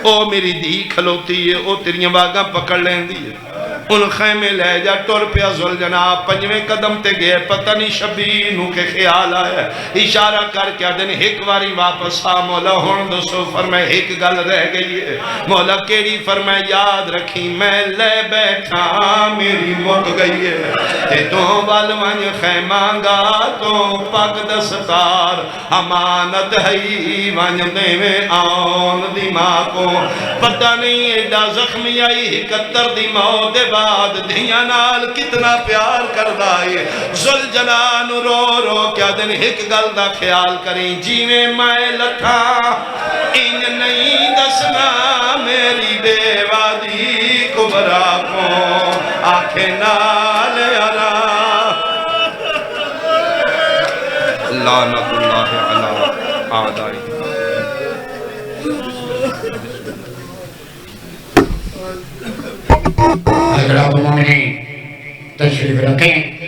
او میری دی کھلوتی ہے او تیریاں باگاں پکڑ لیں دی ہے ان خیمے لے جا ٹور پیا زل جناب پنجویں قدم تے گئے پتہ نہیں شبینوں کے خیال آیا اشارہ کر کیا دن ایک واری واپس آ مولا ہون دوستو فرمائے ایک گل رہ گئی ہے مولا کیڑی فرمائے یاد رکھی میں لے بیٹھا میری مک گئی ہے تے تو والوان خیمانگا تو پاک دستار امانت ہے وان دے میں آن دی ماں کو پتہ نہیں ایڈا زخمی آئی 71 دی موت بعد دھیاں نال کتنا پیار کردا ہے ذوالجلال رو رو کیا دن ایک گل دا خیال کریں جیویں میں لٹھا ان نہیں دسنا میری بیوہ دی کبرا کو آنکھیں نال ارا لعنت اللہ علی اعدائی حضرات مومنین تشریف رکھیں